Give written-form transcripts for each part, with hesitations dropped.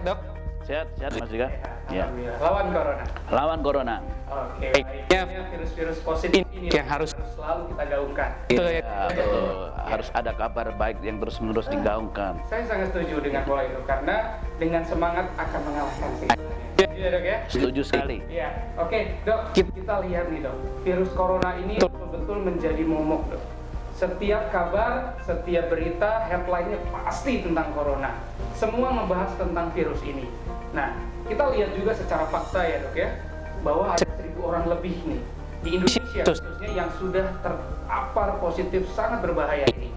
sehat dok? Sehat Mas juga. Ya. Lawan corona. Lawan corona. Oke. Baiknya virus-virus positif ini yang harus selalu kita gaungkan. Betul ya. Betul. Harus ada kabar baik yang terus-menerus digaungkan. Saya sangat setuju dengan pola itu karena dengan semangat akan mengalahkan sih. Iya dok ya. Setuju sekali. Iya. Oke dok, kita lihat nih dok, virus corona ini betul-betul menjadi momok dok. Setiap kabar, setiap berita, headline-nya pasti tentang corona. Semua membahas tentang virus ini. Nah, kita lihat juga secara fakta ya dok ya, bahwa ada 1.000 orang lebih nih di Indonesia khususnya yang sudah terpapar positif sangat berbahaya ini.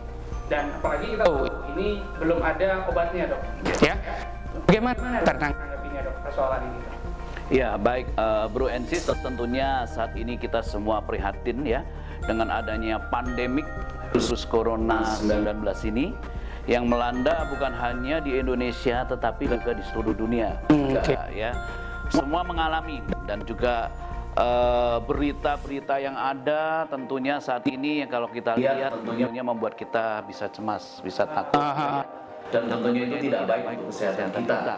Dan apalagi kita tahu ini belum ada obatnya dok. Ya. Bagaimana tanggapinya dok persoalan ini dok? Ya baik Bro and Sis, tentunya saat ini kita semua prihatin ya dengan adanya pandemik virus corona 19 ini yang melanda bukan hanya di Indonesia tetapi juga di seluruh dunia. Ya, semua mengalami dan juga berita-berita yang ada tentunya saat ini kalau kita lihat tentunya membuat kita bisa cemas, bisa takut. Dan tentunya itu tidak baik untuk kesehatan kita,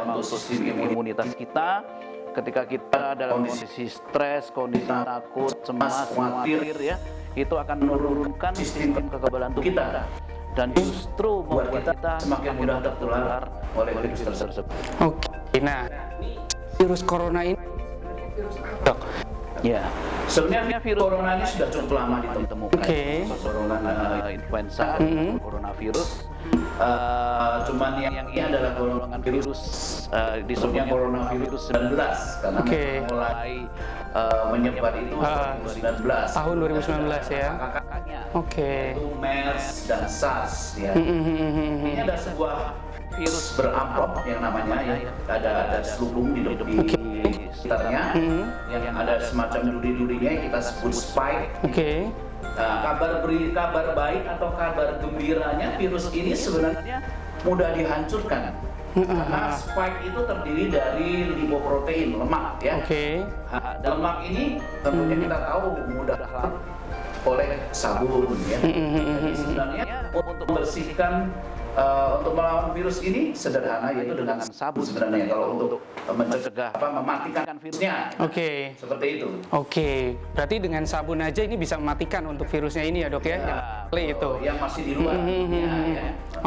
untuk sistem imunitas kita. Ketika kita dalam kondisi stres, kondisi takut, cemas, khawatir ya, itu akan menurunkan sistem kekebalan tubuh kita dan justru membuat kita semakin mudah tertular oleh virus tersebut. Oke, nah virus corona ini virus apa dok? Ya, sebenarnya virus corona ini sudah cukup lama ditemukan. Corona influenza, coronavirus. Cuman yang ini adalah golongan virus disebutnya coronavirus 19 karena mulai menyebar itu tahun 2019 ya. Kakaknya Itu MERS dan SARS ya. Ini ada sebuah virus beramplop yang namanya ada selubung di sekitarnya yang ada semacam duri-durinya yang kita sebut spike. Nah, kabar baik atau kabar gembiranya virus ini sebenarnya mudah dihancurkan karena spike itu terdiri dari lipoprotein, lemak ya. Dan lemak ini tentunya kita tahu mudah oleh sabun ya. Jadi sebenarnya untuk membersihkan untuk melawan virus ini sederhana yaitu dengan sabun sebenarnya kalau untuk mencegah mematikan virusnya. Seperti itu. Berarti dengan sabun aja ini bisa mematikan untuk virusnya ini ya dok ya? Yang masih di luar.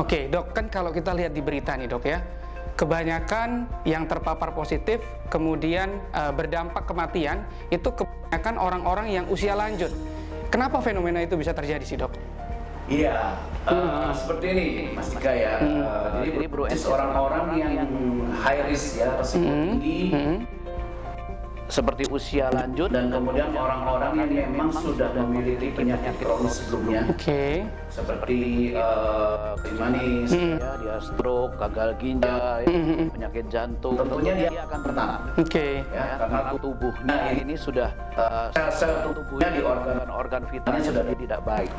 Dok, kan kalau kita lihat di berita nih dok ya, kebanyakan yang terpapar positif kemudian berdampak kematian itu kebanyakan orang-orang yang usia lanjut. Kenapa fenomena itu bisa terjadi sih dok? Iya, seperti ini Mas Dika ya. Jadi orang-orang yang high risk ya, resiko tinggi, seperti usia lanjut dan kemudian orang-orang yang memang sudah memiliki penyakit kronis sebelumnya, seperti manis, dia stroke, gagal ginjal, penyakit jantung, tentunya dia akan rentan. Karena tubuhnya ini sudah sel tubuhnya di organ vitalnya sudah tidak baik.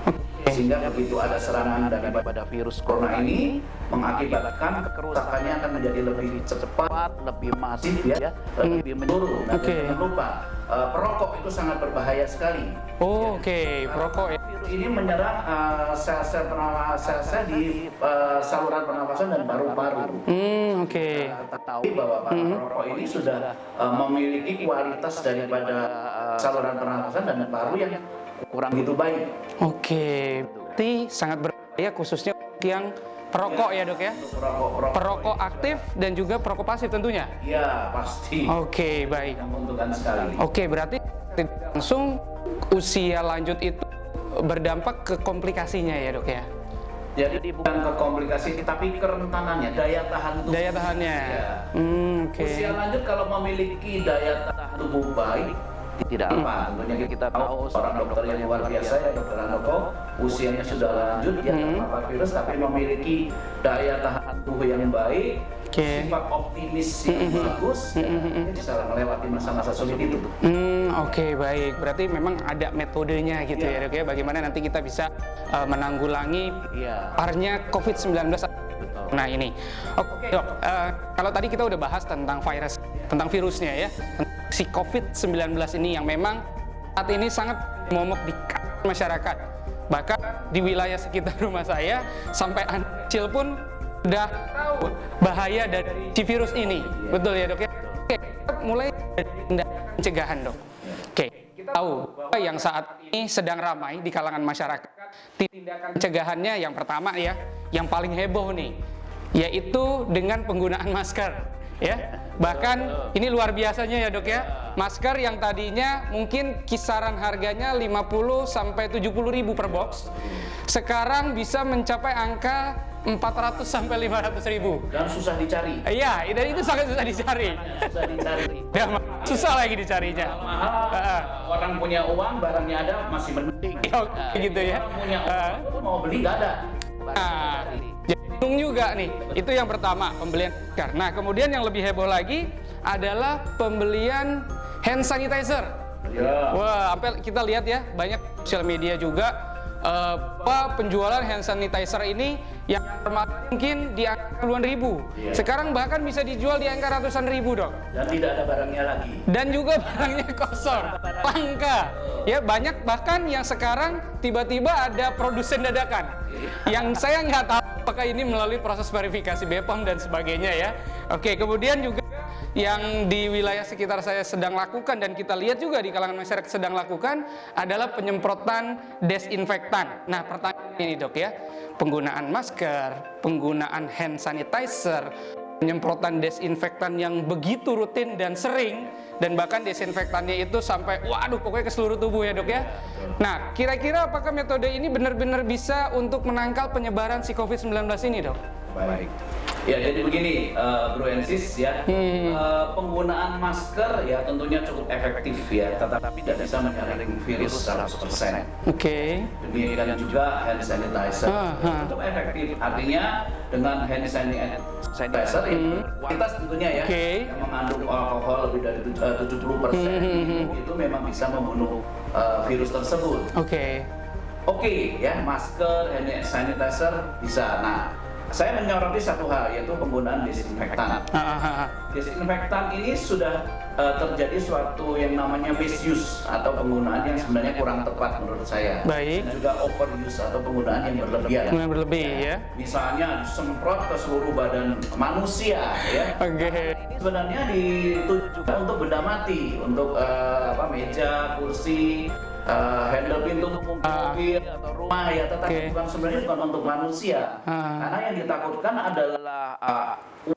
Sehingga begitu ada serangan daripada virus corona ini mengakibatkan kerusakannya akan menjadi lebih cepat, lebih masif ya, lebih menyeluruh. Jangan lupa perokok itu sangat berbahaya sekali. Perokok ya. Ini menyerang sel-sel di saluran pernapasan dan paru-paru. Ketahui bahwa para perokok ini sudah memiliki kualitas daripada saluran pernapasan dan paru yang kurang begitu baik. Berarti sangat berbahaya khususnya yang perokok ya dok ya? Perokok aktif dan juga perokok pasif tentunya? Iya pasti. Baik. Menguntungkan sekali. Berarti langsung usia lanjut itu berdampak ke komplikasinya ya dok ya? Jadi bukan ke komplikasi tapi kerentanannya, daya tahan tubuh. Daya tahannya. Usia lanjut kalau memiliki daya tahan tubuh baik tidak apa, tentunya kita tahu seorang dokter yang luar biasa ya dokter Handoko usianya sudah lanjut dia terpapar virus tapi memiliki daya tahan tubuh yang baik, sifat optimis yang bagus, bisa melewati masa-masa sulit itu. Baik, berarti memang ada metodenya gitu ya dok ya, bagaimana nanti kita bisa menanggulangi parahnya COVID-19. Nah ini, dok, kalau tadi kita udah bahas tentang virusnya ya, si COVID-19 ini yang memang saat ini sangat momok di masyarakat. Bahkan di wilayah sekitar rumah saya sampai anak kecil pun sudah tahu bahaya dari si virus ini, betul ya dok ya? Oke, kita mulai dari tindakan pencegahan dok. Oke, kita tahu bahwa yang saat ini sedang ramai di kalangan masyarakat, tindakan pencegahannya yang pertama ya, yang paling heboh nih, yaitu dengan penggunaan masker. Ya, bahkan ini luar biasanya ya dok ya, masker yang tadinya mungkin kisaran harganya 50 sampai 70 ribu per box, sekarang bisa mencapai angka 400 sampai 500 ribu. Dan susah dicari. Iya, dan itu sangat susah dicari. Susah dicari. Dan susah lagi dicarinya. Mahal. Orang punya uang, barangnya ada, masih mending. Gitu ya. Orang punya uang, mau beli nggak ada. Nah, jadi bingung juga nih. Itu yang pertama, pembelian masker. Nah, kemudian yang lebih heboh lagi adalah pembelian hand sanitizer. Ya. Wah, sampai kita lihat ya, banyak sosial media juga penjualan hand sanitizer ini yang mungkin di angka puluhan ribu. Sekarang bahkan bisa dijual di angka ratusan ribu dok. Dan tidak ada barangnya lagi. Dan juga barangnya kosong, langka. Ya banyak bahkan yang sekarang tiba-tiba ada produsen dadakan. Yang saya nggak tahu apakah ini melalui proses verifikasi BPOM dan sebagainya ya. Oke, kemudian juga yang di wilayah sekitar saya sedang lakukan dan kita lihat juga di kalangan masyarakat sedang lakukan adalah penyemprotan desinfektan. Nah, pertanyaan ini dok ya, penggunaan masker, penggunaan hand sanitizer, penyemprotan desinfektan yang begitu rutin dan sering, dan bahkan desinfektannya itu sampai waduh pokoknya ke seluruh tubuh ya dok ya. Nah, kira-kira apakah metode ini benar-benar bisa untuk menangkal penyebaran si COVID-19 ini dok? Baik. Ya, jadi begini, Bro and Sis ya, penggunaan masker ya tentunya cukup efektif ya, tetapi tidak bisa menyaring virus 100%. Oke. Demikian juga hand sanitizer cukup efektif, artinya dengan hand sanitizer itu kualitas tentunya ya, yang mengandung alkohol lebih dari 70%, itu memang bisa membunuh virus tersebut. Oke, ya masker, hand sanitizer bisa. Nah, saya menyoroti satu hal, yaitu penggunaan desinfektan. Desinfektan ini sudah terjadi suatu yang namanya misuse atau penggunaan yang sebenarnya kurang tepat menurut saya. Baik. Dan juga overuse atau penggunaan yang berlebihan. Ya. Misalnya disemprot ke seluruh badan manusia, ya. Ini sebenarnya ditujukan untuk benda mati, untuk meja, kursi, handle pintu mobil atau rumah ya, tetapi sebenarnya bukan untuk manusia. Karena yang ditakutkan adalah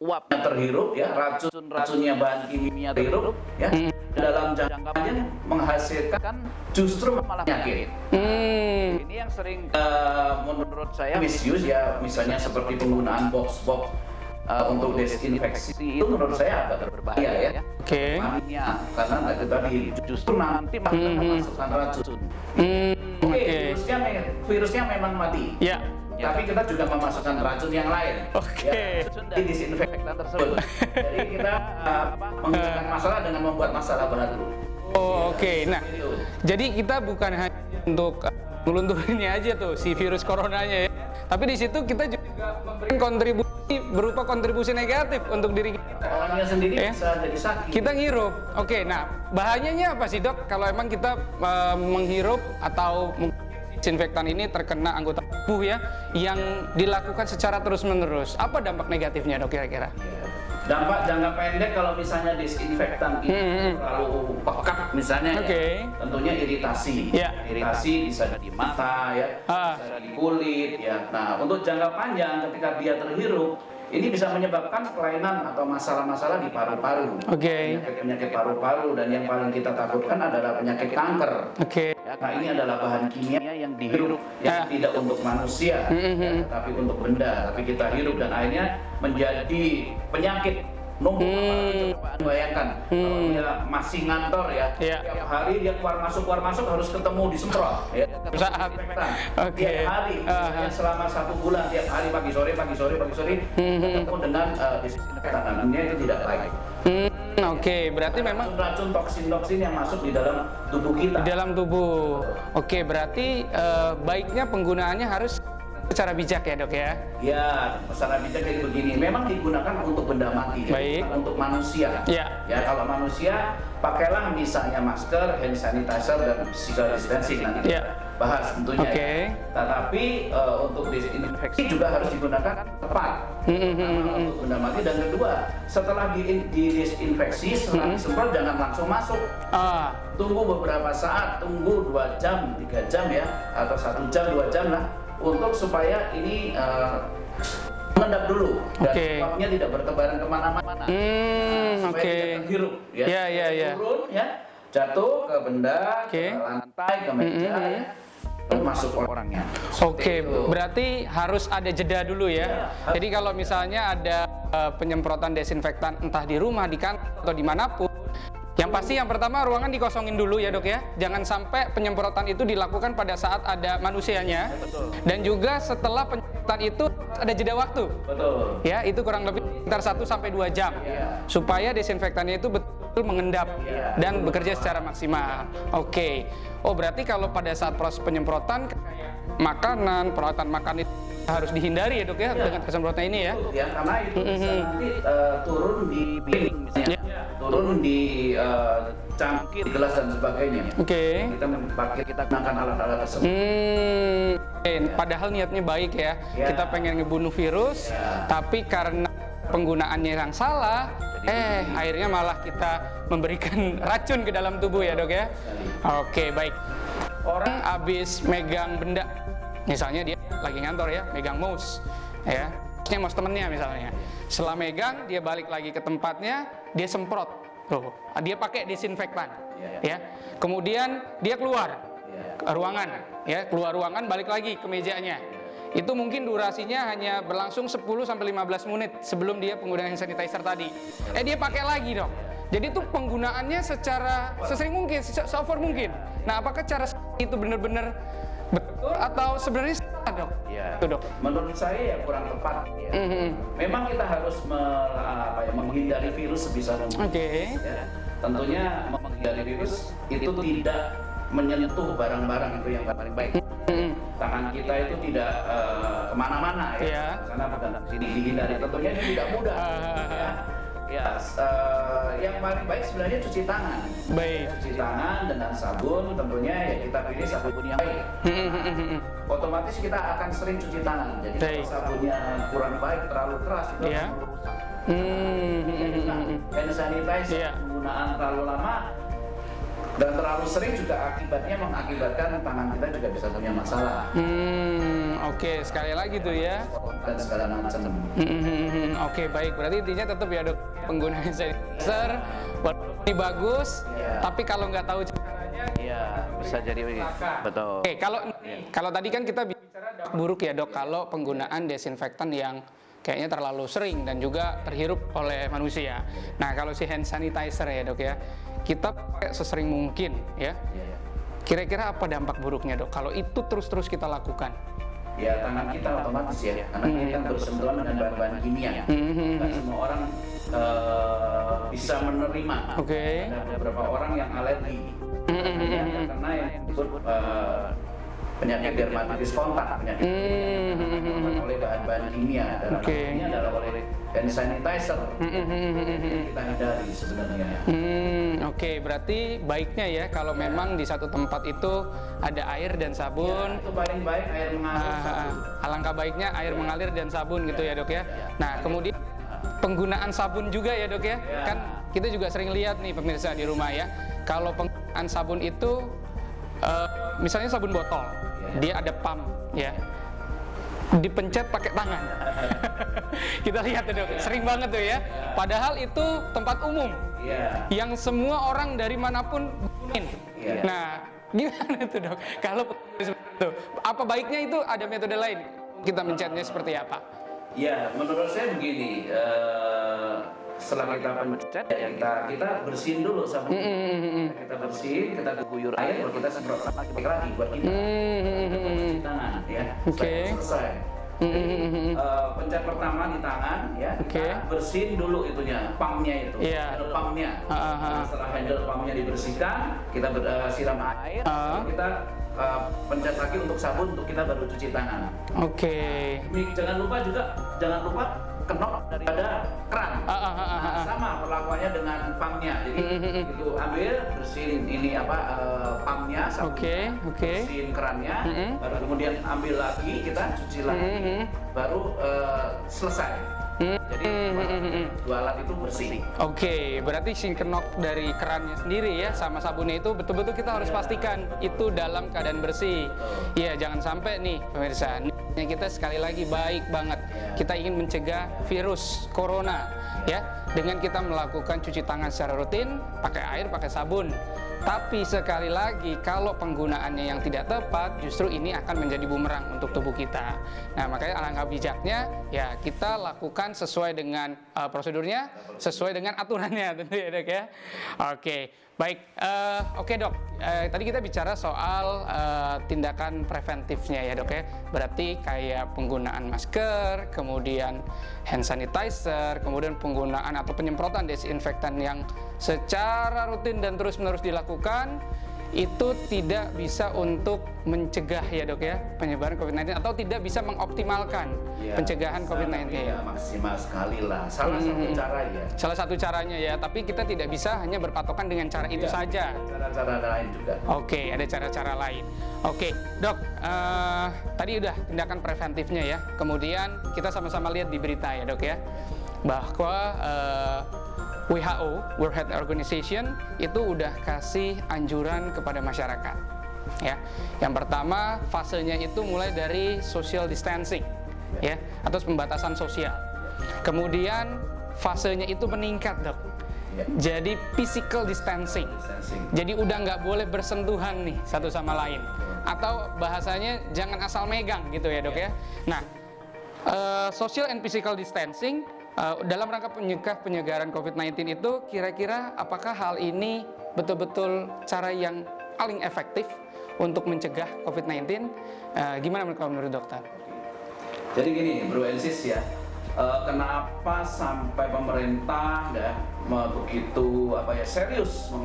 uap yang terhirup ya, racunnya bahan kimia terhirup ya, dalam jangka panjang menghasilkan justru malah penyakit. Ini yang sering menurut saya misuse ya, misalnya seperti penggunaan box untuk desinfeksi itu menurut saya agak berbahaya ya. Karena itu tadi justru nanti memasukkan racun. Virusnya memang mati. Tapi kita juga memasukkan racun yang lain. Di disinfektan tersebut. Jadi kita menghilangkan masalah dengan membuat masalah baru. Nah, jadi kita bukan hanya untuk ngelunturinnya aja tuh si virus coronanya ya. Tapi di situ kita juga memberikan kontribusi berupa kontribusi negatif untuk diri kita. Orangnya sendiri bisa jadi sakit. Kita ngirup. Nah, bahayanya apa sih dok? Kalau emang kita menghirup atau desinfektan ini terkena anggota tubuh ya, yang dilakukan secara terus-menerus, apa dampak negatifnya dok kira-kira? Dampak jangka pendek kalau misalnya desinfektan ini terlalu pekat misalnya tentunya iritasi. Iritasi bisa di mata ya, bisa di kulit ya. Nah, untuk jangka panjang ketika dia terhirup, ini bisa menyebabkan kelainan atau masalah-masalah di paru-paru. Penyakit paru-paru, dan yang paling kita takutkan adalah penyakit kanker. Nah, ini adalah bahan kimia yang dihirup yang tidak untuk manusia, tapi untuk benda. Tapi kita hirup dan akhirnya menjadi penyakit numpuk. Bayangkan kalau dia masih ngantor ya, tiap hari dia keluar masuk harus ketemu disemprot ya. Tiap hari, selama 1 bulan tiap hari pagi sore ketemu dengan desinfektan. Ini itu tidak baik. Berarti memang racun toksin yang masuk di dalam tubuh kita. Di dalam tubuh. Berarti baiknya penggunaannya harus secara bijak ya dok ya? Ya, secara bijak jadi begini. Memang digunakan untuk benda mati, bukan untuk manusia. Ya, kalau manusia pakailah misalnya masker, hand sanitizer dan physical distancing nanti. bahas tentunya. Oke. Tetapi untuk disinfeksi juga harus digunakan tepat. Pertama, untuk benda mati, dan kedua, setelah didisinfeksi, setelah disemprot jangan langsung masuk. Tunggu beberapa saat, tunggu 2 jam, 3 jam ya, atau 1 jam, 2 jam lah, untuk supaya ini mengendap dulu dan uapnya tidak bertebaran kemana-mana. Supaya tidak terhirup ya. Turun ya, jatuh ke benda, ke lantai, ke meja ya, masuk orangnya. Oke, berarti harus ada jeda dulu ya. Jadi kalau misalnya ada penyemprotan desinfektan entah di rumah, di kantor atau dimanapun, yang pasti yang pertama ruangan dikosongin dulu ya dok ya. Jangan sampai penyemprotan itu dilakukan pada saat ada manusianya. Dan juga setelah penyemprotan itu ada jeda waktu. Betul. Ya, itu kurang lebih sekitar 1-2 jam. Supaya desinfektannya itu betul mengendap dan bekerja secara maksimal. Oke. Oh, berarti kalau pada saat proses penyemprotan makanan, peralatan makan itu harus dihindari ya dok ya, dengan kesemprotan ini ya. Ya, karena itu bisa nanti turun di piring misalnya, turun di cangkir, di gelas dan sebagainya. Kita gunakan alat-alat tersebut. Padahal niatnya baik ya. Kita pengen ngebunuh virus, tapi karena penggunaannya yang salah, akhirnya malah kita memberikan racun ke dalam tubuh ya dok ya. Oke, baik. Orang habis megang benda, misalnya dia lagi ngantor ya, megang mouse ya, mouse temennya misalnya. Setelah megang, dia balik lagi ke tempatnya, dia semprot, dia pakai desinfektan ya. Kemudian dia keluar ruangan ya, keluar ruangan balik lagi ke mejanya. Itu mungkin durasinya hanya berlangsung 10-15 menit sebelum dia penggunaan hand sanitizer tadi. Dia pakai lagi dong. Jadi itu penggunaannya secara sesering mungkin, se-over mungkin. Nah, apakah cara itu benar-benar betul atau sebenarnya salah dok? Itu dok. Menurut saya ya kurang tepat. Memang kita harus menghindari virus sebisa mungkin. Ya. Tentunya menghindari virus itu tidak menyentuh barang-barang, itu yang paling baik. Tangan kita itu tidak kemana-mana ya. Karena pegang sini dihindari. Tentunya ini tidak mudah. Yang paling baik sebenarnya cuci tangan. Cuci tangan dengan sabun, tentunya ya kita pilih sabun yang baik. Otomatis kita akan sering cuci tangan. Jadi kalau sabunnya kurang baik, terlalu keras, itu akan merusak. Hand sanitizer penggunaan terlalu lama dan terlalu sering juga akibatnya mengakibatkan tangan kita juga bisa punya masalah. Oke, sekali lagi tuh ya. Dan segala macam. Oke, baik. Berarti intinya tetap ya dok, penggunaan sanitizer walaupun bagus, tapi kalau nggak tahu caranya, bisa jadi betul. Oke, kalau tadi kan kita bicara buruk ya dok, kalau penggunaan desinfektan yang kayaknya terlalu sering dan juga terhirup oleh manusia. Nah, kalau si hand sanitizer ya dok ya, kita pakai sesering mungkin ya. Kira-kira apa dampak buruknya dok kalau itu terus-terus kita lakukan? Ya, tangan kita otomatis ya, karena kita bersentuhan dengan bahan-bahan kimia. Dan semua orang bisa menerima. Ada beberapa orang yang alergi karena yang disebut penyakit dermatitis kontak, penyakit oleh bahan-bahan kimia. Dalam ini adalah oleh hand sanitizer. Kita hindari sebenarnya. Oke, berarti baiknya ya kalau memang di satu tempat itu ada air dan sabun. Itu paling baik air mengalir. Alangkah baiknya air mengalir dan sabun gitu ya dok ya. Nah, kemudian penggunaan sabun juga ya dok ya. Kan kita juga sering lihat nih pemirsa di rumah ya. Kalau penggunaan sabun itu misalnya sabun botol, dia ada pump ya, dipencet pakai tangan. Kita lihat tuh dok, sering banget tuh ya. Padahal itu tempat umum yang semua orang dari manapun gunain. Nah, gimana tuh dok? Kalau seperti itu, apa baiknya itu ada metode lain? Kita mencetnya seperti apa? Ya, menurut saya begini. Setelah kita pencet, kita bersihin dulu sabun. Kita bersihin, kita guyur air, baru kita semprot lagi buat kita. Cuci tangan ya. Selesai. Pencet pertama di tangan ya. Kita bersihin dulu itunya, pumpnya itu. Handle pumpnya. Setelah handle pumpnya dibersihkan, kita siram air. Kita pencet lagi untuk sabun, untuk kita baru cuci tangan. Jangan lupa kenop daripada keran. Sama berlaku melakukannya dengan pumpnya. Jadi itu ambil, bersihin ini pumpnya, bersihin kerannya, baru kemudian ambil lagi, kita cuci lagi, baru selesai. Jadi dua alat itu bersih. Oke, berarti sinkronok dari kerannya sendiri ya sama sabunnya itu betul-betul kita harus pastikan itu dalam keadaan bersih. Iya, jangan sampai nih pemirsa, kita sekali lagi baik banget. Kita ingin mencegah virus corona ya dengan kita melakukan cuci tangan secara rutin, pakai air, pakai sabun. Tapi sekali lagi kalau penggunaannya yang tidak tepat, justru ini akan menjadi bumerang untuk tubuh kita. Nah, makanya alangkah bijaknya ya kita lakukan sesuai dengan prosedurnya, sesuai dengan aturannya tentu ya Dok ya. Oke, baik. Oke Dok, tadi kita bicara soal tindakan preventifnya ya Dok ya. Berarti kayak penggunaan masker, kemudian hand sanitizer, kemudian penggunaan atau penyemprotan desinfektan yang secara rutin dan terus-menerus dilakukan itu tidak bisa untuk mencegah ya Dok ya penyebaran COVID-19 atau tidak bisa mengoptimalkan pencegahan COVID-19. Ya, maksimal sekali lah. Salah satu cara ya. Salah satu caranya ya, tapi kita tidak bisa hanya berpatokan dengan cara itu saja. Cara-cara lain juga. Oke, ada cara-cara lain. Oke, Dok, tadi udah tindakan preventifnya ya. Kemudian kita sama-sama lihat di berita ya Dok ya, bahwa WHO, World Health Organization, itu udah kasih anjuran kepada masyarakat. Ya, yang pertama fasenya itu mulai dari social distancing, ya, atau pembatasan sosial. Kemudian fasenya itu meningkat Dok. Jadi physical distancing. Jadi udah nggak boleh bersentuhan nih satu sama lain. Atau bahasanya jangan asal megang gitu ya Dok ya. Nah, social and physical distancing dalam rangka penyegaran COVID-19 itu kira-kira apakah hal ini betul-betul cara yang paling efektif untuk mencegah COVID-19? Gimana menurut dokter? Jadi gini, Bro Ensis ya, kenapa sampai pemerintah begitu serius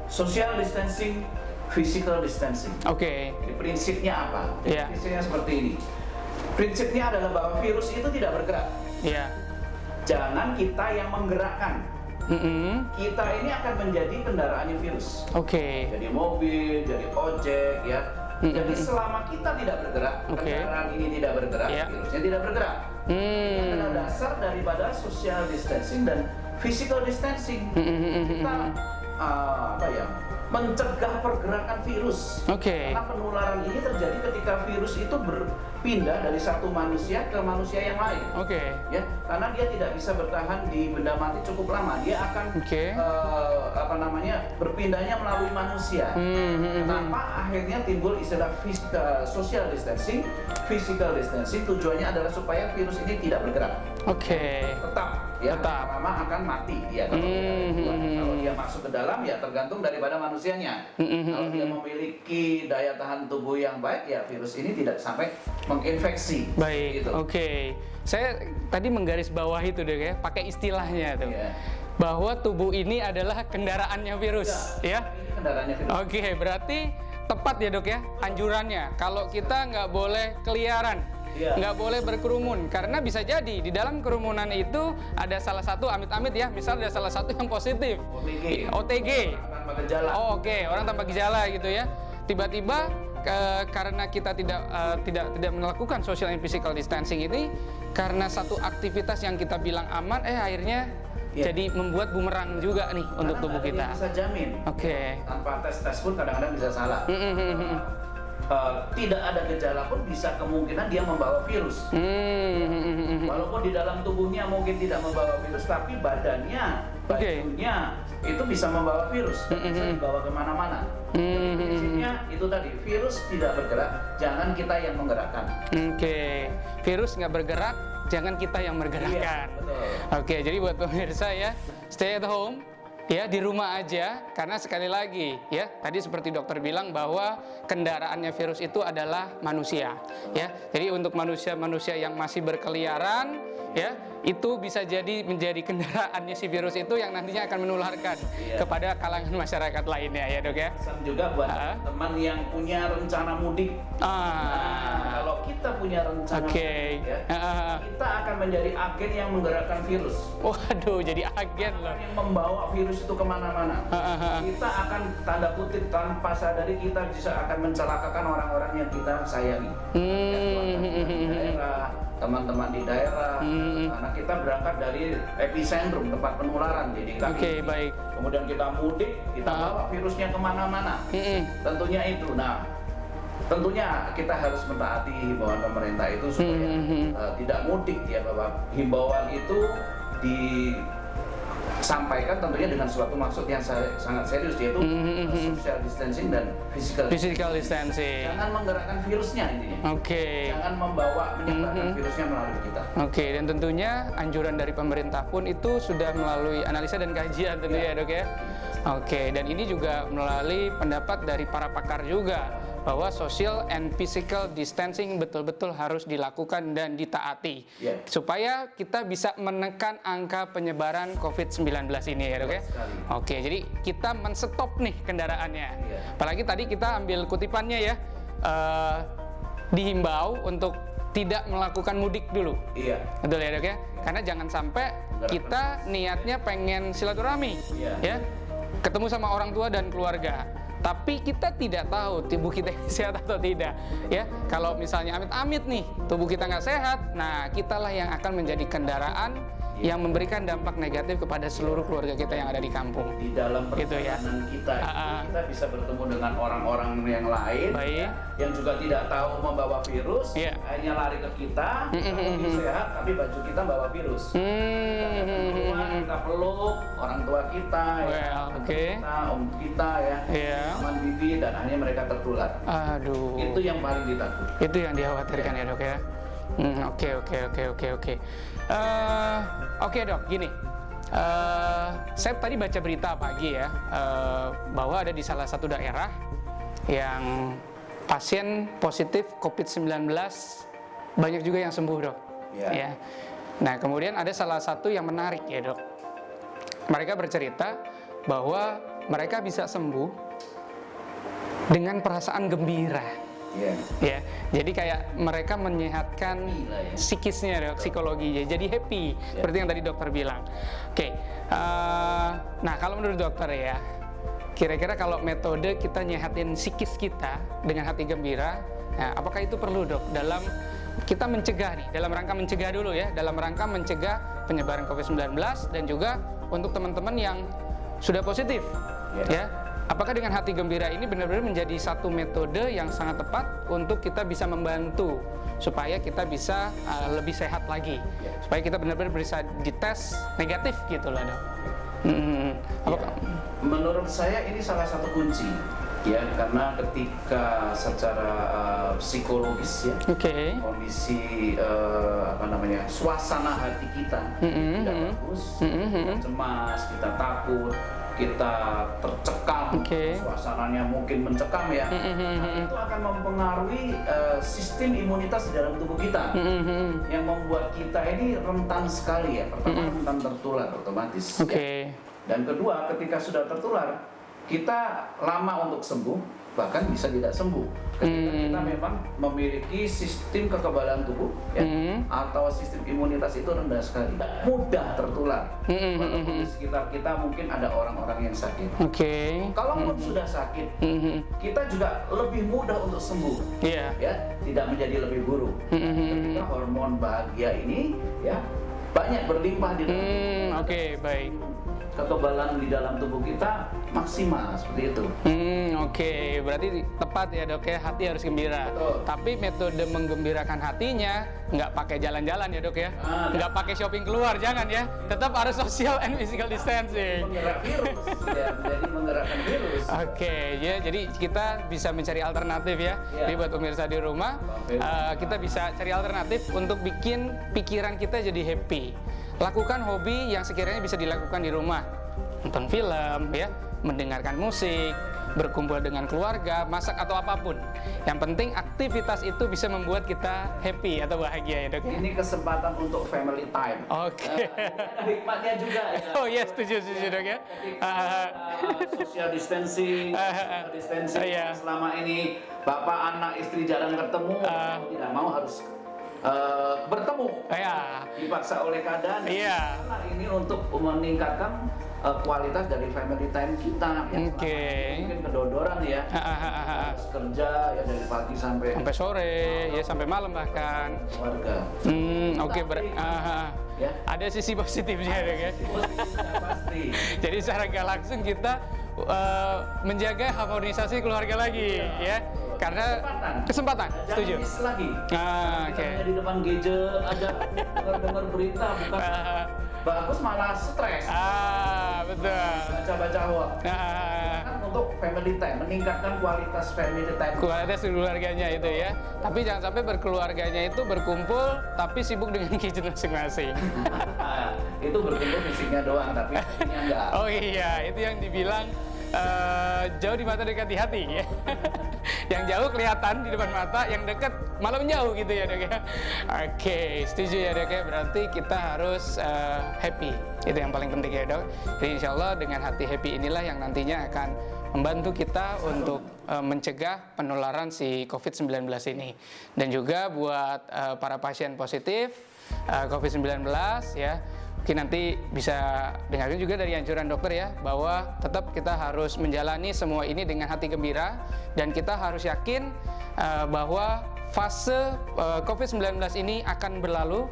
social distancing, physical distancing? Oke. Jadi prinsipnya apa? Jadi prinsipnya seperti ini. Prinsipnya adalah bahwa virus itu tidak bergerak. Iya. Jangan kita yang menggerakkan. Kita ini akan menjadi kendaraannya virus. Oke. Jadi mobil, jadi ojek, ya. Jadi selama kita tidak bergerak, kendaraan ini tidak bergerak, virusnya tidak bergerak. Ini adalah dasar daripada social distancing dan physical distancing. Kita mencegah pergerakan virus. Karena penularan ini terjadi ketika virus itu berpindah dari satu manusia ke manusia yang lain. Ya, karena dia tidak bisa bertahan di benda mati cukup lama. Dia akan berpindahnya melalui manusia. Kenapa akhirnya timbul istilah social distancing, physical distancing? Tujuannya adalah supaya virus ini tidak bergerak. Tetap lama akan mati dia. Kalau dia masuk ke dalam ya tergantung daripada manusianya. Kalau dia memiliki daya tahan tubuh yang baik ya virus ini tidak sampai menginfeksi. Baik, gitu. Saya tadi menggarisbawahi itu deh ya, pakai istilahnya tuh. Bahwa tubuh ini adalah kendaraannya virus, ya. Kendaraannya virus. Berarti tepat ya Dok ya anjurannya. Kalau kita nggak boleh keliaran, nggak boleh berkerumun, karena bisa jadi di dalam kerumunan itu ada salah satu amit-amit ya, misal ada salah satu yang positif, OTG. Orang tanpa gejala gitu ya. Tiba-tiba karena kita tidak melakukan social and physical distancing ini, karena satu aktivitas yang kita bilang aman, akhirnya jadi membuat bumerang juga nih untuk tubuh kita. Bisa jamin. Tanpa tes pun kadang-kadang bisa salah. Tidak ada gejala pun bisa kemungkinan dia membawa virus. Walaupun di dalam tubuhnya mungkin tidak membawa virus, tapi badannya, bajunya itu bisa membawa virus, bisa dibawa kemana-mana. Prinsipnya itu tadi, virus tidak bergerak, jangan kita yang menggerakkan. Virus nggak bergerak, jangan kita yang menggerakkan. Jadi buat pemirsa ya, stay at home. Ya, di rumah aja, karena sekali lagi ya, tadi seperti dokter bilang bahwa kendaraannya virus itu adalah manusia ya. Jadi untuk manusia-manusia yang masih berkeliaran ya, itu bisa jadi menjadi kendaraannya si virus itu yang nantinya akan menularkan kepada kalangan masyarakat lainnya ya dok ya. Pesan juga buat teman yang punya rencana mudik. Nah, kalau kita punya rencana mudik ya, kita akan menjadi agen yang menggerakkan virus. Waduh, jadi agen loh. Yang membawa virus itu kemana-mana. Kita akan tanda kutip tanpa sadari kita bisa akan mencelakakan orang-orang yang kita sayangi. Daerah, teman-teman di daerah, karena kita berangkat dari epicentrum tempat penularan jadi baik. Kemudian kita mudik, kita bawa virusnya kemana-mana. Tentunya itu. Nah, tentunya kita harus mentaati himbauan pemerintah itu supaya tidak mudik ya, bahwa himbauan itu disampaikan tentunya dengan suatu maksud yang sangat serius, yaitu social distancing dan physical distancing. Jangan menggerakkan virusnya intinya. Jangan menyebarkan virusnya melalui kita. Dan tentunya anjuran dari pemerintah pun itu sudah melalui analisa dan kajian tentunya ya dok ya. Dan ini juga melalui pendapat dari para pakar juga bahwa social and physical distancing betul-betul harus dilakukan dan ditaati supaya kita bisa menekan angka penyebaran COVID-19 ini ya dok ya. Jadi kita men-stop nih kendaraannya. Apalagi tadi kita ambil kutipannya ya, dihimbau untuk tidak melakukan mudik dulu. Betul ya dok ya. Karena jangan sampai kita niatnya pengen silaturahmi ya, ketemu sama orang tua dan keluarga, tapi kita tidak tahu tubuh kita sehat atau tidak ya. Kalau misalnya amit-amit nih tubuh kita nggak sehat, nah kitalah yang akan menjadi kendaraan yang memberikan dampak negatif kepada seluruh keluarga kita yang ada di kampung. Di dalam perjalanan kita bisa bertemu dengan orang-orang yang lain yang juga tidak tahu membawa virus, hanya lari ke kita, lebih sehat, tapi baju kita bawa virus. Kita peluk orang tua kita, kita, om kita aman bibi, dan akhirnya mereka tertular. Itu yang paling ditakut. Itu yang dikhawatirkan ya dok ya. Oke dok, gini, saya tadi baca berita pagi ya, bahwa ada di salah satu daerah yang pasien positif COVID-19 banyak juga yang sembuh dok. Nah kemudian ada salah satu yang menarik ya dok, mereka bercerita bahwa mereka bisa sembuh dengan perasaan gembira. Jadi kayak mereka menyehatkan psikisnya dok, psikologinya, jadi happy seperti yang tadi dokter bilang. Nah kalau menurut dokter ya, kira-kira kalau metode kita nyehatin psikis kita dengan hati gembira, nah, apakah itu perlu dok dalam kita mencegah nih, dalam rangka mencegah dulu ya, dalam rangka mencegah penyebaran COVID-19 dan juga untuk teman-teman yang sudah positif ya. Apakah dengan hati gembira ini benar-benar menjadi satu metode yang sangat tepat untuk kita bisa membantu supaya kita bisa lebih sehat lagi, supaya kita benar-benar bisa dites negatif gitu loh dok. Menurut saya ini salah satu kunci ya, karena ketika secara psikologis ya, kondisi suasana hati kita tidak bagus, kita cemas, kita takut, kita tercekam, suasananya mungkin mencekam ya, itu akan mempengaruhi sistem imunitas di dalam tubuh kita, yang membuat kita ini rentan sekali ya. Pertama rentan tertular otomatis, dan kedua ketika sudah tertular kita lama untuk sembuh, bahkan bisa tidak sembuh ketika kita memang memiliki sistem kekebalan tubuh atau sistem imunitas itu rendah sekali, mudah tertular. Walaupun di sekitar kita mungkin ada orang-orang yang sakit. Kalaupun sudah sakit, kita juga lebih mudah untuk sembuh, ya, tidak menjadi lebih buruk. Ketika hormon bahagia ini ya banyak berlimpah di dalam kekebalan di dalam tubuh kita maksimal seperti itu. Berarti tepat ya dok ya, hati harus gembira. Tapi metode menggembirakan hatinya nggak pakai jalan-jalan ya dok ya, nggak pakai shopping keluar, jangan ya. Tetap harus social and physical distancing. Menggerak virus, jadi menggerakkan virus. Jadi kita bisa mencari alternatif ya. Jadi buat pemirsa di rumah, kita bisa cari alternatif untuk bikin pikiran kita jadi happy. Lakukan hobi yang sekiranya bisa dilakukan di rumah, nonton film ya, mendengarkan musik, berkumpul dengan keluarga, masak atau apapun. Yang penting aktivitas itu bisa membuat kita happy atau bahagia ya dok ya. Ini kesempatan untuk family time. Oke. Ada hikmahnya juga ya. Oh iya, setuju dok ya. Social distancing, Iya. selama ini bapak anak istri jarang ketemu, tidak mau harus bertemu, Ya. dipaksa oleh keadaan. Iya. Nah, ini untuk meningkatkan kualitas dari family time kita yang Oke. selama ini mungkin kedodoran ya, harus kerja ya dari pagi sampai Sore, ya sampai malam bahkan. keluarga. Oke, Ya. ada sisi positifnya dok ya. Pasti. Jadi secara nggak langsung kita menjaga harmonisasi keluarga lagi ya, karena kesempatan. Jangan Setuju. miss lagi. Oke. Kita di depan gadget aja dengar berita bukan bagus malah stres. Betul. Baca-baca hoax. Kan untuk family time, meningkatkan kualitas family time. Kualitas keluarganya itu ya. Tapi jangan sampai berkeluarganya itu berkumpul tapi sibuk dengan gadget masing-masing. Itu berkumpul fisiknya doang, tapi hatinya enggak. Oh iya, itu yang dibilang jauh di mata dekat di hati ya. Yang jauh kelihatan di depan mata, yang dekat malah menjauh gitu ya dok ya. Oke, setuju ya dok ya. Berarti kita harus happy, itu yang paling penting ya dok. Jadi insya Allah dengan hati happy inilah yang nantinya akan membantu kita untuk mencegah penularan si COVID-19 ini. Dan juga buat para pasien positif COVID-19 ya, mungkin nanti bisa dengarkan juga dari anjuran dokter ya, bahwa tetap kita harus menjalani semua ini dengan hati gembira, dan kita harus yakin bahwa fase COVID-19 ini akan berlalu.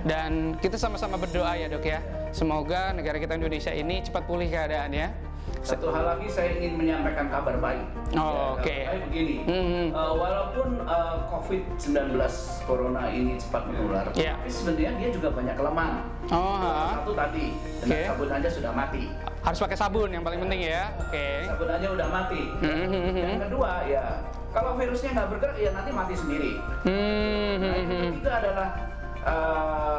Dan kita sama-sama berdoa ya dok ya, semoga negara kita Indonesia ini cepat pulih keadaannya. Satu hal lagi saya ingin menyampaikan kabar baik. Oke. Kabar baik begini, walaupun COVID-19 Corona ini cepat menular, tapi sebenarnya dia juga banyak kelemahan. Satu tadi, dengan sabun aja sudah mati. Harus pakai sabun yang paling penting ya. Sabun aja udah mati. Yang kedua ya, kalau virusnya nggak bergerak ya nanti mati sendiri. Nah, yang ketiga adalah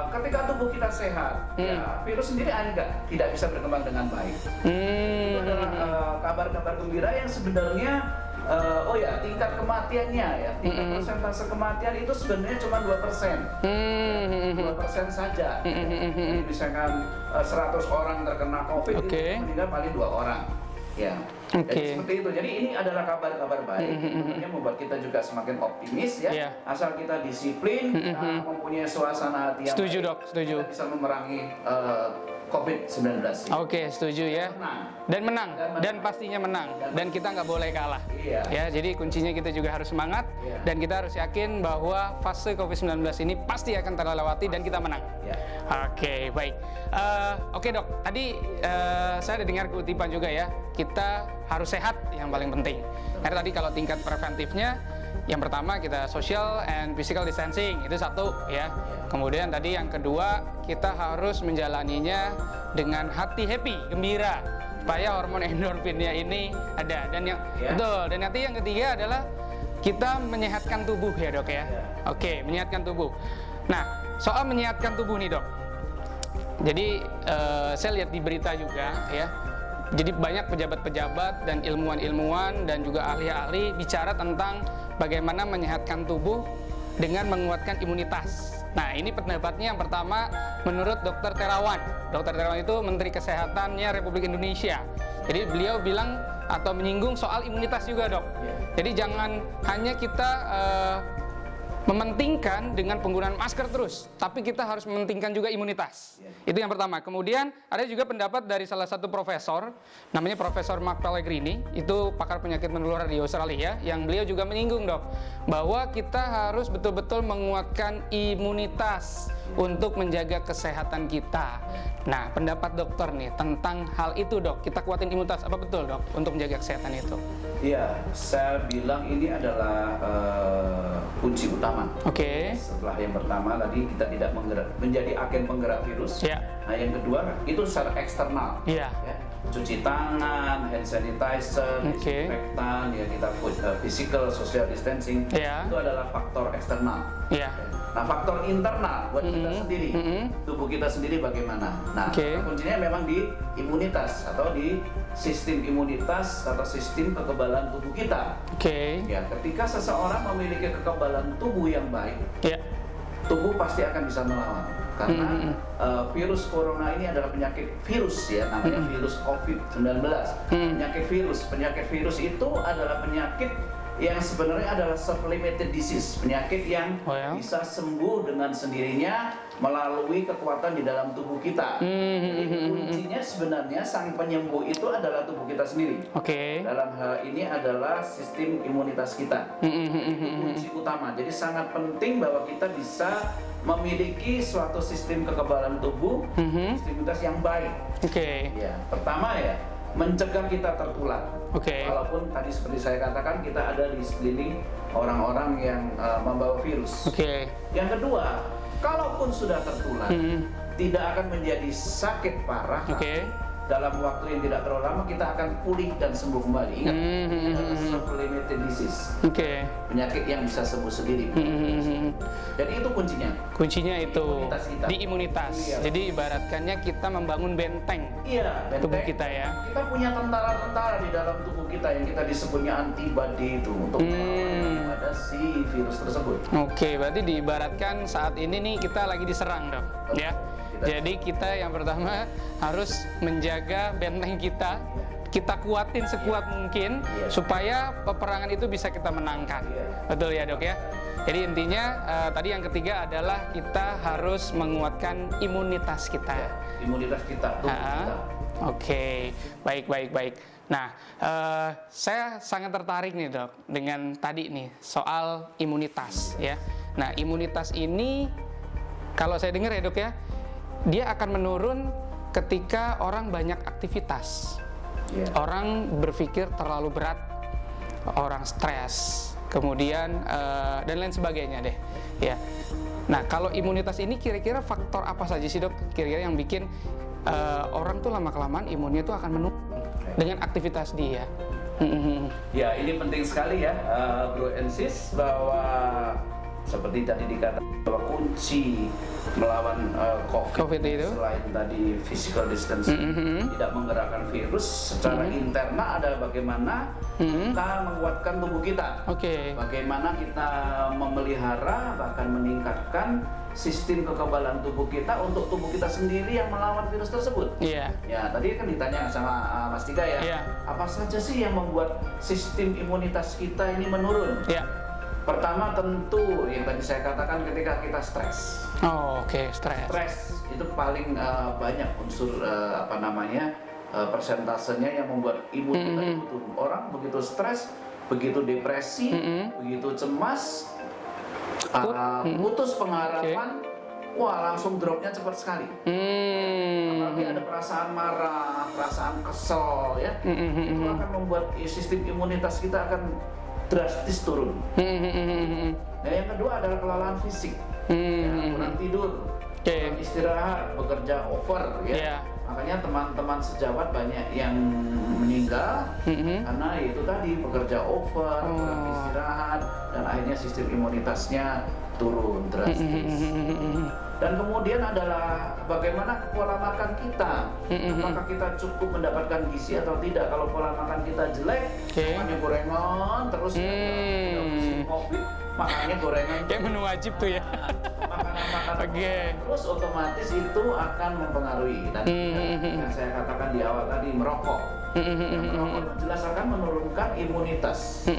ketika tubuh kita sehat, ya virus sendiri tidak bisa berkembang dengan baik. Itu adalah kabar-kabar gembira yang sebenarnya tingkat kematiannya ya, tingkat persentase kematian itu sebenarnya cuma 2%. 2% saja. Jadi misalkan 100 orang terkena COVID, itu meninggal paling 2 orang. Ya. Jadi seperti itu. Jadi ini adalah kabar-kabar baik, tentunya membuat kita juga semakin optimis ya. Asal kita disiplin, kita mempunyai suasana hati yang setuju baik, dok, setuju. kita bisa memerangi COVID-19. Oke, setuju ya. Menang. Dan pastinya menang. Dan kita nggak boleh kalah. Iya. Ya, jadi kuncinya kita juga harus semangat, dan kita harus yakin bahwa fase COVID-19 ini pasti akan terlewati dan kita menang. Oke, baik. Oke dok, tadi saya ada dengar kutipan juga ya, kita harus sehat yang paling penting. Karena tadi kalau tingkat preventifnya, yang pertama kita social and physical distancing, itu satu ya. Kemudian tadi yang kedua, kita harus menjalaninya dengan hati happy, gembira, supaya hormon endorfinnya ini ada. Dan yang betul. Dan nanti yang ketiga adalah kita menyehatkan tubuh ya dok ya. Oke, menyehatkan tubuh. Nah, soal menyehatkan tubuh nih dok. Jadi saya lihat di berita juga ya. Jadi banyak pejabat-pejabat dan ilmuwan-ilmuwan dan juga ahli-ahli bicara tentang bagaimana menyehatkan tubuh dengan menguatkan imunitas. Nah, ini pendapatnya yang pertama menurut Dr. Terawan. Dr. Terawan itu Menteri Kesehatannya Republik Indonesia. Jadi beliau bilang atau menyinggung soal imunitas juga dok. Jadi jangan hanya kita mementingkan dengan penggunaan masker terus, tapi kita harus mementingkan juga imunitas. Itu yang pertama. Kemudian ada juga pendapat dari salah satu profesor, namanya Profesor Mark Pellegrini, itu pakar penyakit menular di Australia, yang beliau juga menyinggung dok, bahwa kita harus betul-betul menguatkan imunitas untuk menjaga kesehatan kita. Nah, pendapat dokter nih tentang hal itu dok, kita kuatin imunitas, apa betul dok untuk menjaga kesehatan itu? Iya, saya bilang ini adalah kunci utama. Setelah yang pertama tadi kita tidak menjadi agen penggerak virus. Nah, yang kedua itu secara eksternal. Ya. Cuci tangan, hand sanitizer, disinfektan, ya kita physical social distancing. Itu adalah faktor eksternal. Nah, faktor internal buat kita sendiri, tubuh kita sendiri bagaimana. Nah, kuncinya memang di imunitas atau di sistem imunitas atau sistem kekebalan tubuh kita. Ya, ketika seseorang memiliki kekebalan tubuh yang baik, tubuh pasti akan bisa melawan. Karena virus corona ini adalah penyakit virus ya, namanya virus COVID-19. Penyakit virus itu adalah penyakit yang sebenarnya adalah self-limited disease, penyakit yang bisa sembuh dengan sendirinya melalui kekuatan di dalam tubuh kita. Jadi kuncinya sebenarnya sang penyembuh itu adalah tubuh kita sendiri. Dalam hal ini adalah sistem imunitas kita. Itu kunci utama. Jadi sangat penting bahwa kita bisa memiliki suatu sistem kekebalan tubuh, sistem imunitas yang baik. Ya, pertama ya, mencegah kita tertular. Walaupun tadi seperti saya katakan kita ada di sekeliling orang-orang yang membawa virus. Yang kedua, kalaupun sudah tertular, tidak akan menjadi sakit parah. Dalam waktu yang tidak terlalu lama kita akan pulih dan sembuh kembali. Ingat, ini adalah self-limited disease. Penyakit yang bisa sembuh sendiri. Jadi itu kuncinya. Kuncinya itu imunitas kita. Di imunitas. Jadi ibaratkannya kita membangun benteng. Benteng tubuh kita ya. Kita punya tentara-tentara di dalam tubuh kita yang kita disebutnya antibody itu untuk melawan pada si virus tersebut. Berarti diibaratkan saat ini nih kita lagi diserang, Dok. Ya. Jadi kita yang pertama harus menjaga benteng kita kuatin sekuat mungkin supaya peperangan itu bisa kita menangkan. Betul ya, Dok ya? Jadi intinya tadi yang ketiga adalah kita harus menguatkan imunitas kita. Imunitas kita, tubuh kita. Baik. Nah, saya sangat tertarik nih, Dok, dengan tadi nih soal imunitas ya. Nah, imunitas ini kalau saya dengar ya, Dok ya, dia akan menurun ketika orang banyak aktivitas. Orang berpikir terlalu berat, orang stres, kemudian dan lain sebagainya deh. Ya. Nah, kalau imunitas ini kira-kira faktor apa saja sih, Dok? Kira-kira yang bikin orang tuh lama-kelamaan imunnya tuh akan menurun dengan aktivitas dia. Ya, ini penting sekali ya, Bro and Sis, bahwa seperti tadi dikatakan bahwa kunci melawan COVID itu selain tadi physical distancing, tidak menggerakkan virus secara internal, ada bagaimana kita menguatkan tubuh kita, bagaimana kita memelihara bahkan meningkatkan sistem kekebalan tubuh kita untuk tubuh kita sendiri yang melawan virus tersebut. Ya, tadi kan ditanya sama Mas Tiga ya, apa saja sih yang membuat sistem imunitas kita ini menurun? Pertama tentu yang tadi saya katakan ketika kita stres. Stres itu paling banyak unsur persentasenya yang membuat imun kita itu turun. Orang begitu stres, begitu depresi, begitu cemas, putus pengharapan, wah langsung dropnya cepat sekali. Apalagi ada perasaan marah, perasaan kesel ya, itu akan membuat sistem imunitas kita akan drastis turun. Nah, yang kedua adalah kelelahan fisik, kurang tidur, kurang istirahat, bekerja over ya. Makanya teman-teman sejawat banyak yang meninggal karena itu tadi bekerja over, kurang istirahat, dan akhirnya sistem imunitasnya turun drastis. Dan kemudian adalah bagaimana pola makan kita. Apakah kita cukup mendapatkan gizi atau tidak? Kalau pola makan kita jelek, makannya gorengan terus COVID, makannya gorengan. Kayak menu wajib tuh ya. Makanan terus otomatis itu akan mempengaruhi. Dan yang saya katakan di awal tadi, merokok. Merokok jelas akan menurunkan imunitas.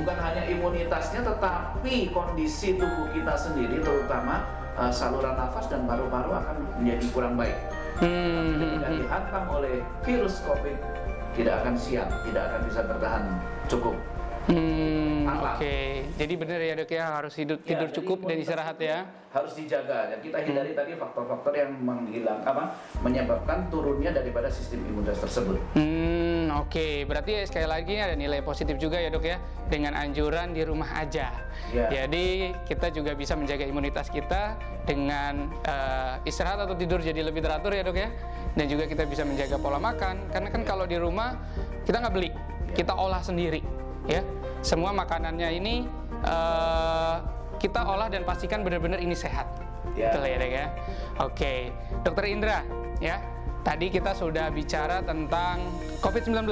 Bukan hanya imunitasnya, tetapi kondisi tubuh kita sendiri, terutama saluran nafas dan paru-paru akan menjadi kurang baik. Ketika dihantam oleh virus COVID, tidak akan siap, tidak akan bisa bertahan cukup. Jadi benar ya, Dok ya, harus tidur cukup dan istirahat ya. Harus dijaga dan kita hindari tadi faktor-faktor yang menyebabkan turunnya daripada sistem imunitas tersebut. Berarti sekali lagi ada nilai positif juga ya, Dok ya, dengan anjuran di rumah aja. Jadi kita juga bisa menjaga imunitas kita dengan istirahat atau tidur jadi lebih teratur ya, Dok ya. Dan juga kita bisa menjaga pola makan, karena kan kalau di rumah kita nggak beli, kita olah sendiri ya. Semua makanannya ini kita olah dan pastikan benar-benar ini sehat. Ya. Betul ya dok ya. Oke, Dokter Indra ya. Tadi kita sudah bicara tentang COVID-19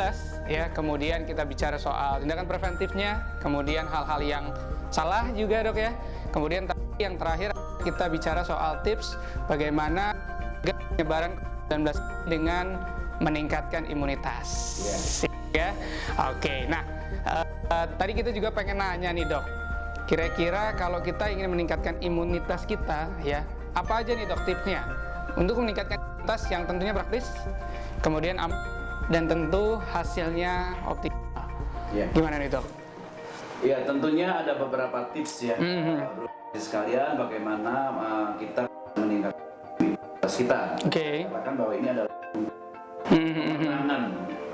ya, kemudian kita bicara soal tindakan preventifnya, kemudian hal-hal yang salah juga dok ya. Kemudian yang terakhir kita bicara soal tips bagaimana penyebaran COVID-19 dengan meningkatkan imunitas. Ya. Oke, nah tadi kita juga pengen nanya nih dok, kira-kira kalau kita ingin meningkatkan imunitas kita ya, apa aja nih dok tipsnya untuk meningkatkan imunitas yang tentunya praktis, kemudian aman, dan tentu hasilnya optimal. Ya. Gimana nih dok? Ya, tentunya ada beberapa tips ya, sekalian bagaimana kita meningkatkan imunitas kita. Oke. Katakan bahwa ini adalah peperangan.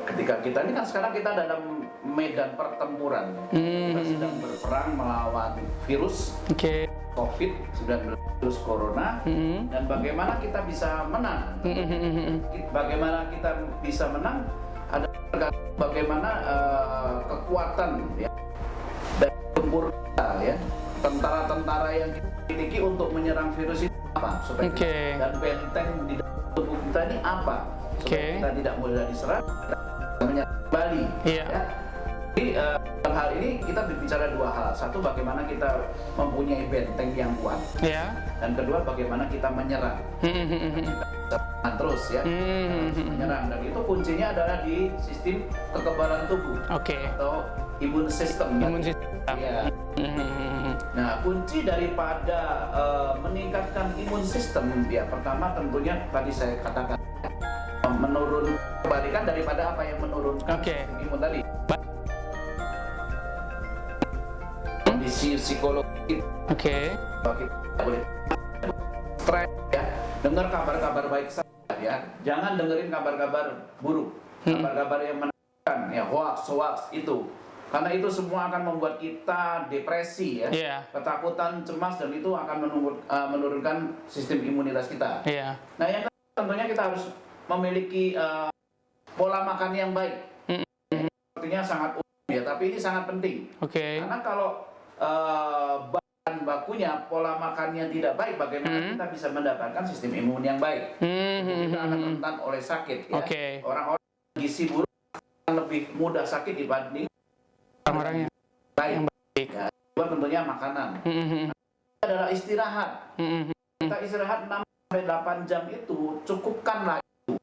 Ketika kita ini kan sekarang kita dalam medan pertempuran, kita sedang berperang melawan virus COVID-19, virus corona, dan bagaimana kita bisa menang. Bagaimana kita bisa menang adalah bagaimana kekuatan ya, dan tempur kita ya, tentara-tentara yang kita miliki untuk menyerang virus ini apa supaya dan benteng di dalam tubuh kita ini apa supaya kita tidak mudah diserang, menyerang kembali. Ya. Jadi dalam hal ini kita berbicara dua hal. Satu, bagaimana kita mempunyai benteng yang kuat. Dan kedua, bagaimana kita menyerang. Terus ya, menyerang. Dan itu kuncinya adalah di sistem kekebalan tubuh atau imun system. Ya. Nah, kunci daripada meningkatkan imun system ya, pertama tentunya tadi saya katakan kebalikan daripada apa yang menurunkan imun tadi. Kondisi psikologi. Bagi kita boleh stres ya, dengar kabar-kabar baik saja ya, jangan dengerin kabar-kabar buruk, kabar-kabar yang menakutkan ya, hoax itu, karena itu semua akan membuat kita depresi ya, ketakutan, cemas, dan itu akan menurunkan sistem imunitas kita. Nah, yang kedua tentunya kita harus memiliki pola makan yang baik. Sepertinya sangat umum ya, tapi ini sangat penting. Karena kalau bahan bakunya, pola makannya tidak baik, bagaimana kita bisa mendapatkan sistem imun yang baik? Kita akan rentan oleh sakit ya. Orang-orang gizi buruk akan lebih mudah sakit dibanding orang-orang yang baik. Ya, kedua tentunya makanan. Nah, adalah istirahat. Kita istirahat 6-8 jam itu cukupkanlah itu.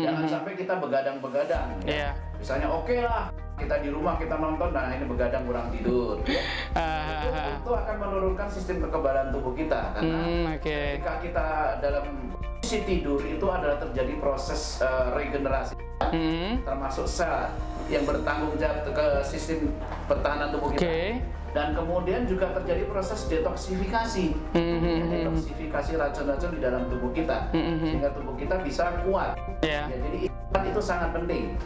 Jangan sampai kita begadang-begadang. Ya. Misalnya lah kita di rumah kita nonton, nah ini begadang kurang tidur. Itu akan menurunkan sistem kekebalan tubuh kita karena ketika kita dalam posisi tidur itu adalah terjadi proses regenerasi, termasuk sel yang bertanggung jawab ke sistem pertahanan tubuh kita. Dan kemudian juga terjadi proses detoksifikasi, detoksifikasi racun-racun di dalam tubuh kita, sehingga tubuh kita bisa kuat. Ya, jadi itu sangat penting.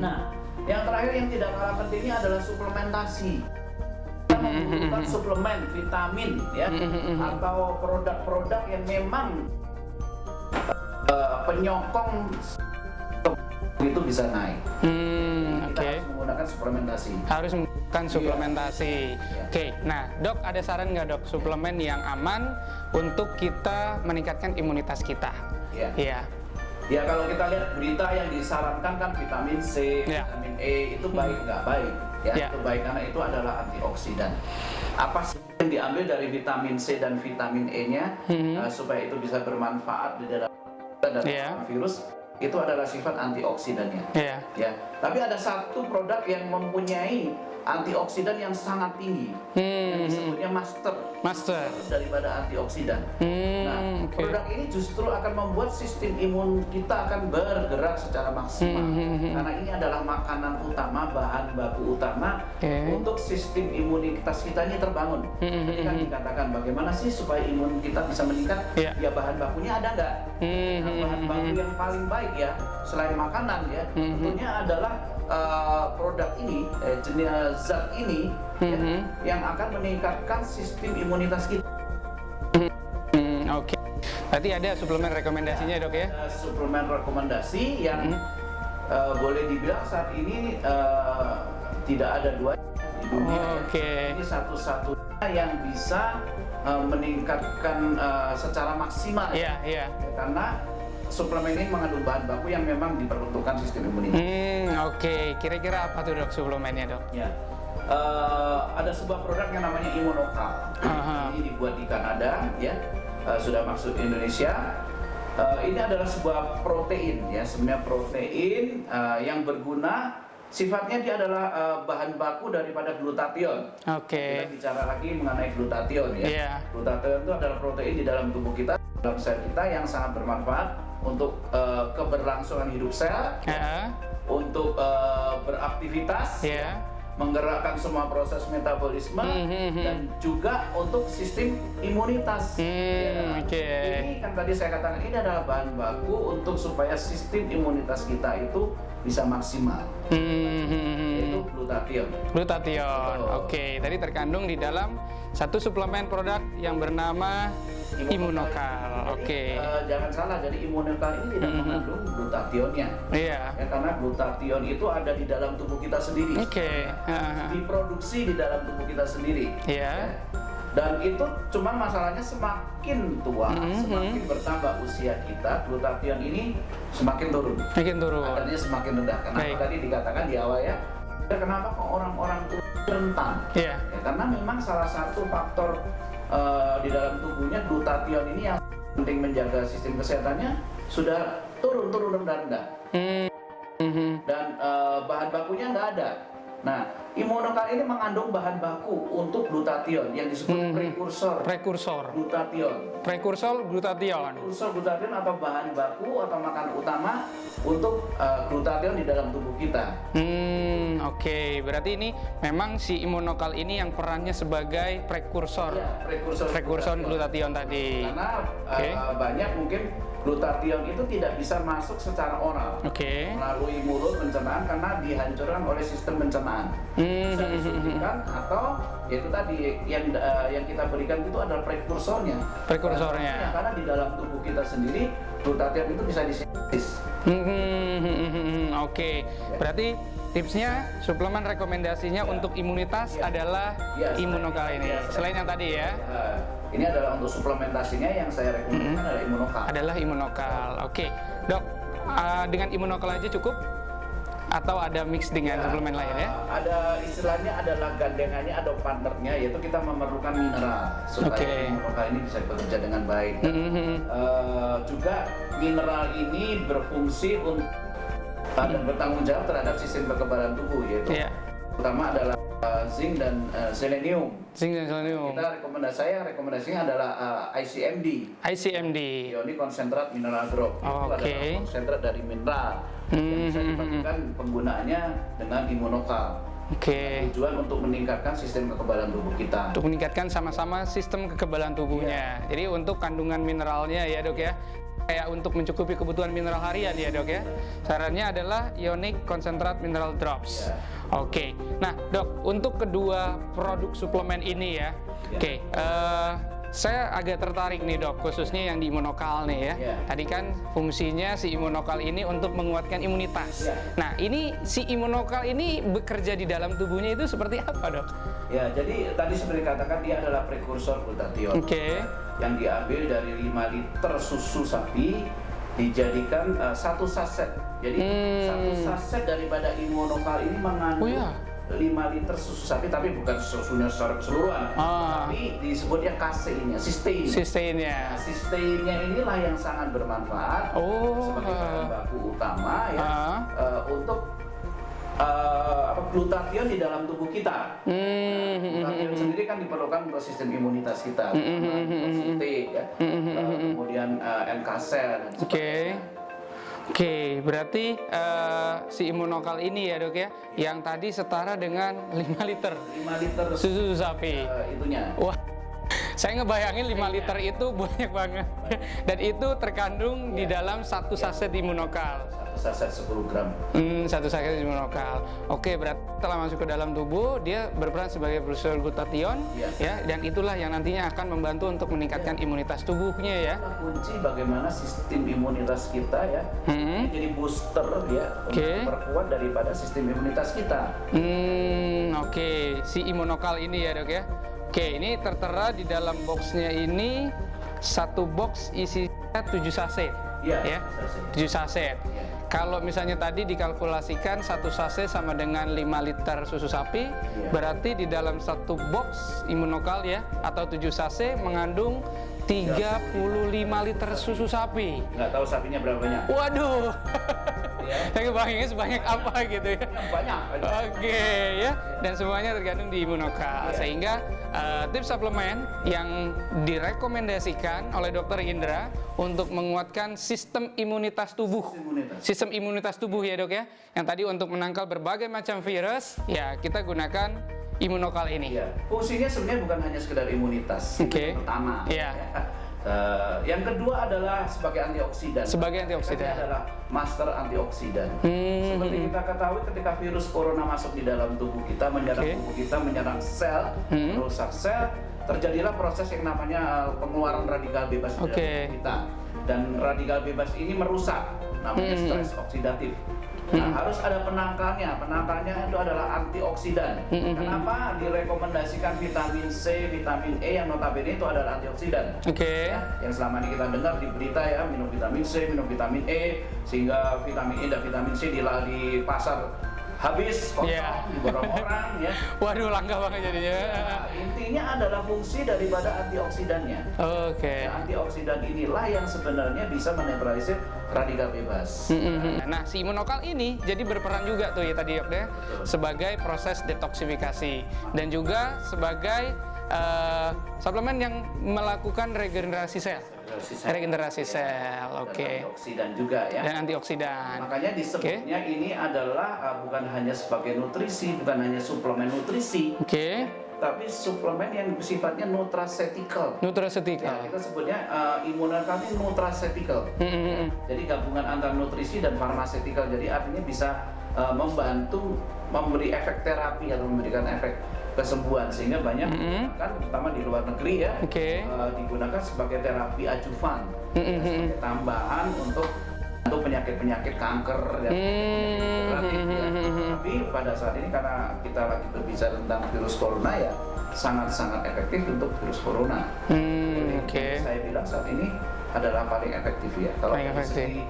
Nah, yang terakhir yang tidak kalah pentingnya adalah suplementasi. Kita membutuhkan suplemen, vitamin, ya, atau produk-produk yang memang penyokong itu bisa naik. Kita harus menggunakan suplementasi. Harus menggunakan suplementasi. Nah dok, ada saran nggak dok suplemen yang aman untuk kita meningkatkan imunitas kita? Ya kalau kita lihat berita yang disarankan kan vitamin C, vitamin E itu baik nggak baik? Itu baik karena itu adalah antioksidan. Apa sih yang diambil dari vitamin C dan vitamin E-nya supaya itu bisa bermanfaat di dalam virus? Itu adalah sifat antioksidannya. Ya. Tapi ada satu produk yang mempunyai antioksidan yang sangat tinggi, yang disebutnya master daripada antioksidan. Nah, produk ini justru akan membuat sistem imun kita akan bergerak secara maksimal, karena ini adalah makanan utama, bahan baku utama untuk sistem imunitas kita ini terbangun. Jadi kan dikatakan bagaimana sih supaya imun kita bisa meningkat? Ya bahan bakunya ada nggak? Nah, bahan baku yang paling baik ya selain makanan ya, tentunya adalah produk ini, jenis zat ini yang akan meningkatkan sistem imunitas kita. Berarti ada suplemen rekomendasinya dok ya? Suplemen rekomendasi yang boleh dibilang saat ini tidak ada dua di dunia. Ini satu-satu yang bisa meningkatkan secara maksimal. Iya. Karena suplemen ini mengandung bahan baku yang memang diperuntukkan sistem imunitas. Oke. Kira-kira apa tuh dok suplemennya dok? Ya. Ada sebuah produk yang namanya Immunokal. Ini dibuat di Kanada, ya, sudah masuk Indonesia. Ini adalah sebuah protein, ya, sebenarnya protein yang berguna. Sifatnya dia adalah bahan baku daripada glutathione. Oke. Kita bicara lagi mengenai glutathione, ya. Iya. Glutathione itu adalah protein di dalam tubuh kita, dalam sel kita yang sangat bermanfaat untuk keberlangsungan hidup sel, untuk beraktivitas, Iya. menggerakkan semua proses metabolisme, dan juga untuk sistem imunitas. Oke. Ini kan tadi saya katakan ini adalah bahan baku untuk supaya sistem imunitas kita itu bisa maksimal. Yaitu glutathione. Glutathione. Oke. Tadi terkandung di dalam satu suplemen produk yang bernama Immunokal. Oke. Jangan salah, jadi Immunokal ini tidak mengandung glutathione-nya. Iya. Ya, karena glutathione itu ada di dalam tubuh kita sendiri. Oke. Diproduksi di dalam tubuh kita sendiri. Iya. Dan itu cuma masalahnya semakin tua, semakin bertambah usia kita, glutathione ini semakin turun. Makin turun. Kadarnya semakin rendah. Kenapa Baik. tadi dikatakan di awal, ya? Kenapa kok orang-orang itu rentan? Iya. Ya, karena memang salah satu faktor di dalam tubuhnya glutathione ini yang penting menjaga sistem kesehatannya sudah turun rendah-rendah. Dan bahan bakunya nggak ada. Nah, Immunokal ini mengandung bahan baku untuk glutathione yang disebut prekursor glutathione. Prekursor glutathione. Prekursor glutathione atau bahan baku atau makanan utama untuk glutathione di dalam tubuh kita. Oke. Berarti ini memang si Immunokal ini yang perannya sebagai prekursor. Ya, Prekursor glutathione tadi. Karena Oke. banyak mungkin glutathione itu tidak bisa masuk secara oral Oke. melalui mulut pencernaan karena dihancurkan oleh sistem pencernaan. Bisa disuntikan atau yaitu tadi yang kita berikan itu adalah prekursornya. Prekursornya. Karena di dalam tubuh kita sendiri glutathione itu bisa disintesis. Oke. Berarti tipsnya, suplemen rekomendasinya untuk imunitas adalah Immunokal ini. Selain yang tadi ya. Ini adalah untuk suplementasinya yang saya rekomendasikan adalah Immunokal. Adalah Immunokal. Oke. Dok, dengan Immunokal aja cukup? Atau ada mix dengan suplemen lain ya? Ada istilahnya adalah gandengannya atau partnernya, yaitu kita memerlukan mineral supaya Immunokal ini bisa bekerja dengan baik. Juga mineral ini berfungsi untuk dan bertanggung jawab terhadap sistem kekebalan tubuh, yaitu pertama adalah zinc dan selenium. Zinc dan selenium. Rekomendasinya adalah ICMD. Ionic Concentrate Mineral Drop. Itu adalah konsentrat dari mineral yang bisa dipastikan penggunaannya dengan Immunokal. Tujuan untuk meningkatkan sistem kekebalan tubuh kita. Untuk meningkatkan sama-sama sistem kekebalan tubuhnya. Jadi untuk kandungan mineralnya ya dok ya. Kayak untuk mencukupi kebutuhan mineral harian ya dok ya. Sarannya adalah Ionic Concentrate Mineral Drops. Oke. Nah dok, untuk kedua produk suplemen ini ya. Saya agak tertarik nih dok, khususnya yang di Immunokal nih ya. Tadi kan fungsinya si Immunokal ini untuk menguatkan imunitas. Nah ini si Immunokal ini bekerja di dalam tubuhnya itu seperti apa dok? Ya, jadi tadi seperti katakan dia adalah prekursor glutathione. Yang diambil dari 5 liter susu sapi dijadikan satu saset. Jadi satu saset daripada Immunokal ini mengandung 5 liter susu sapi, tapi bukan susunya secara keseluruhan, tapi disebutnya kaseinnya, sisteinnya. Sisteinnya inilah yang sangat bermanfaat sebagai bahan baku utama ya untuk glutathione di dalam tubuh kita. Glutathione sendiri kan diperlukan untuk sistem imunitas kita, kemudian NK cell dan sebagainya. Oke, berarti si Immunokal ini ya dok ya, yang tadi setara dengan 5 liter susu sapi. Itunya. Wah, saya ngebayangin 5 liter itu banyak banget. Dan itu terkandung di dalam satu saset Immunokal. Satu saset 10 gram. Satu saset Immunokal. Oke, berarti setelah masuk ke dalam tubuh, dia berperan sebagai prekursor glutathione, ya, dan itulah yang nantinya akan membantu untuk meningkatkan imunitas tubuhnya ya. Kunci bagaimana sistem imunitas kita ya, jadi booster ya, untuk memperkuat daripada sistem imunitas kita. Oke, si Immunokal ini ya dok ya. Oke, ini tertera di dalam boxnya ini, satu box isinya 7 saset. Iya, Ya, 7 saset. Iya. Kalau misalnya tadi dikalkulasikan satu saset sama dengan 5 liter susu sapi, Iya. berarti di dalam satu box Immunokal ya, atau 7 saset mengandung 35 liter susu sapi. Nggak tahu sapinya berapa banyak. Waduh, Ya. saya kebayangnya sebanyak apa gitu ya. Banyak. Oke ya, dan semuanya tergantung di Immunokal. Iya. Sehingga tips suplemen yang direkomendasikan oleh Dokter Indra untuk menguatkan sistem imunitas tubuh. Sistem imunitas tubuh ya dok ya. Yang tadi untuk menangkal berbagai macam virus, ya kita gunakan Immunokal ini. Iya. Fungsinya sebenarnya bukan hanya sekedar imunitas. Oke. Yang pertama. Iya. Ya. Yang kedua adalah sebagai antioksidan. Sebagai antioksidan. Ini adalah master antioksidan. Hmm. Seperti kita ketahui ketika virus corona masuk di dalam tubuh kita, menyerang Oke. tubuh kita, menyerang sel, merusak sel, terjadilah proses yang namanya pengeluaran radikal bebas di dalam Oke. tubuh kita. Dan radikal bebas ini merusak, namanya stres oksidatif. Nah, harus ada penangkalnya. Penangkalnya itu adalah antioksidan. Kenapa direkomendasikan vitamin C, vitamin E yang notabene itu adalah antioksidan? Oke. Ya, yang selama ini kita dengar di berita ya, minum vitamin C, minum vitamin E, sehingga vitamin E dan vitamin C di pasar habis, kosong, Iya. diborong orang ya. Waduh, langka banget jadinya. Nah, intinya adalah fungsi daripada antioksidannya. Oke. Nah, antioksidan inilah yang sebenarnya bisa menetralisir radikal bebas. Nah, si Immunokal ini jadi berperan juga tuh ya tadi dok ya, sebagai proses detoksifikasi dan juga sebagai suplemen yang melakukan regenerasi sel. Regenerasi sel, oke. Antioksidan juga ya. Dan antioksidan. Makanya disebutnya ini adalah bukan hanya sebagai nutrisi, bukan hanya suplemen nutrisi, Oke. tapi suplemen yang sifatnya nutraceutical. Ya, Nutraceutical. kita sebutnya Immunokal ini nutraceutical. Jadi gabungan antara nutrisi dan farmaceutical. Jadi artinya bisa membantu memberi efek terapi atau memberikan efek kesembuhan, sehingga banyak kan terutama di luar negeri ya Oke. digunakan sebagai terapi ajuvan, sebagai tambahan untuk penyakit-penyakit kanker dan penyakit berat gitu ya. Tapi pada saat ini karena kita lagi berbicara tentang virus corona ya sangat-sangat efektif untuk virus corona. Jadi, Oke. saya bilang saat ini adalah paling efektif ya kalau Paling dari efektif. segi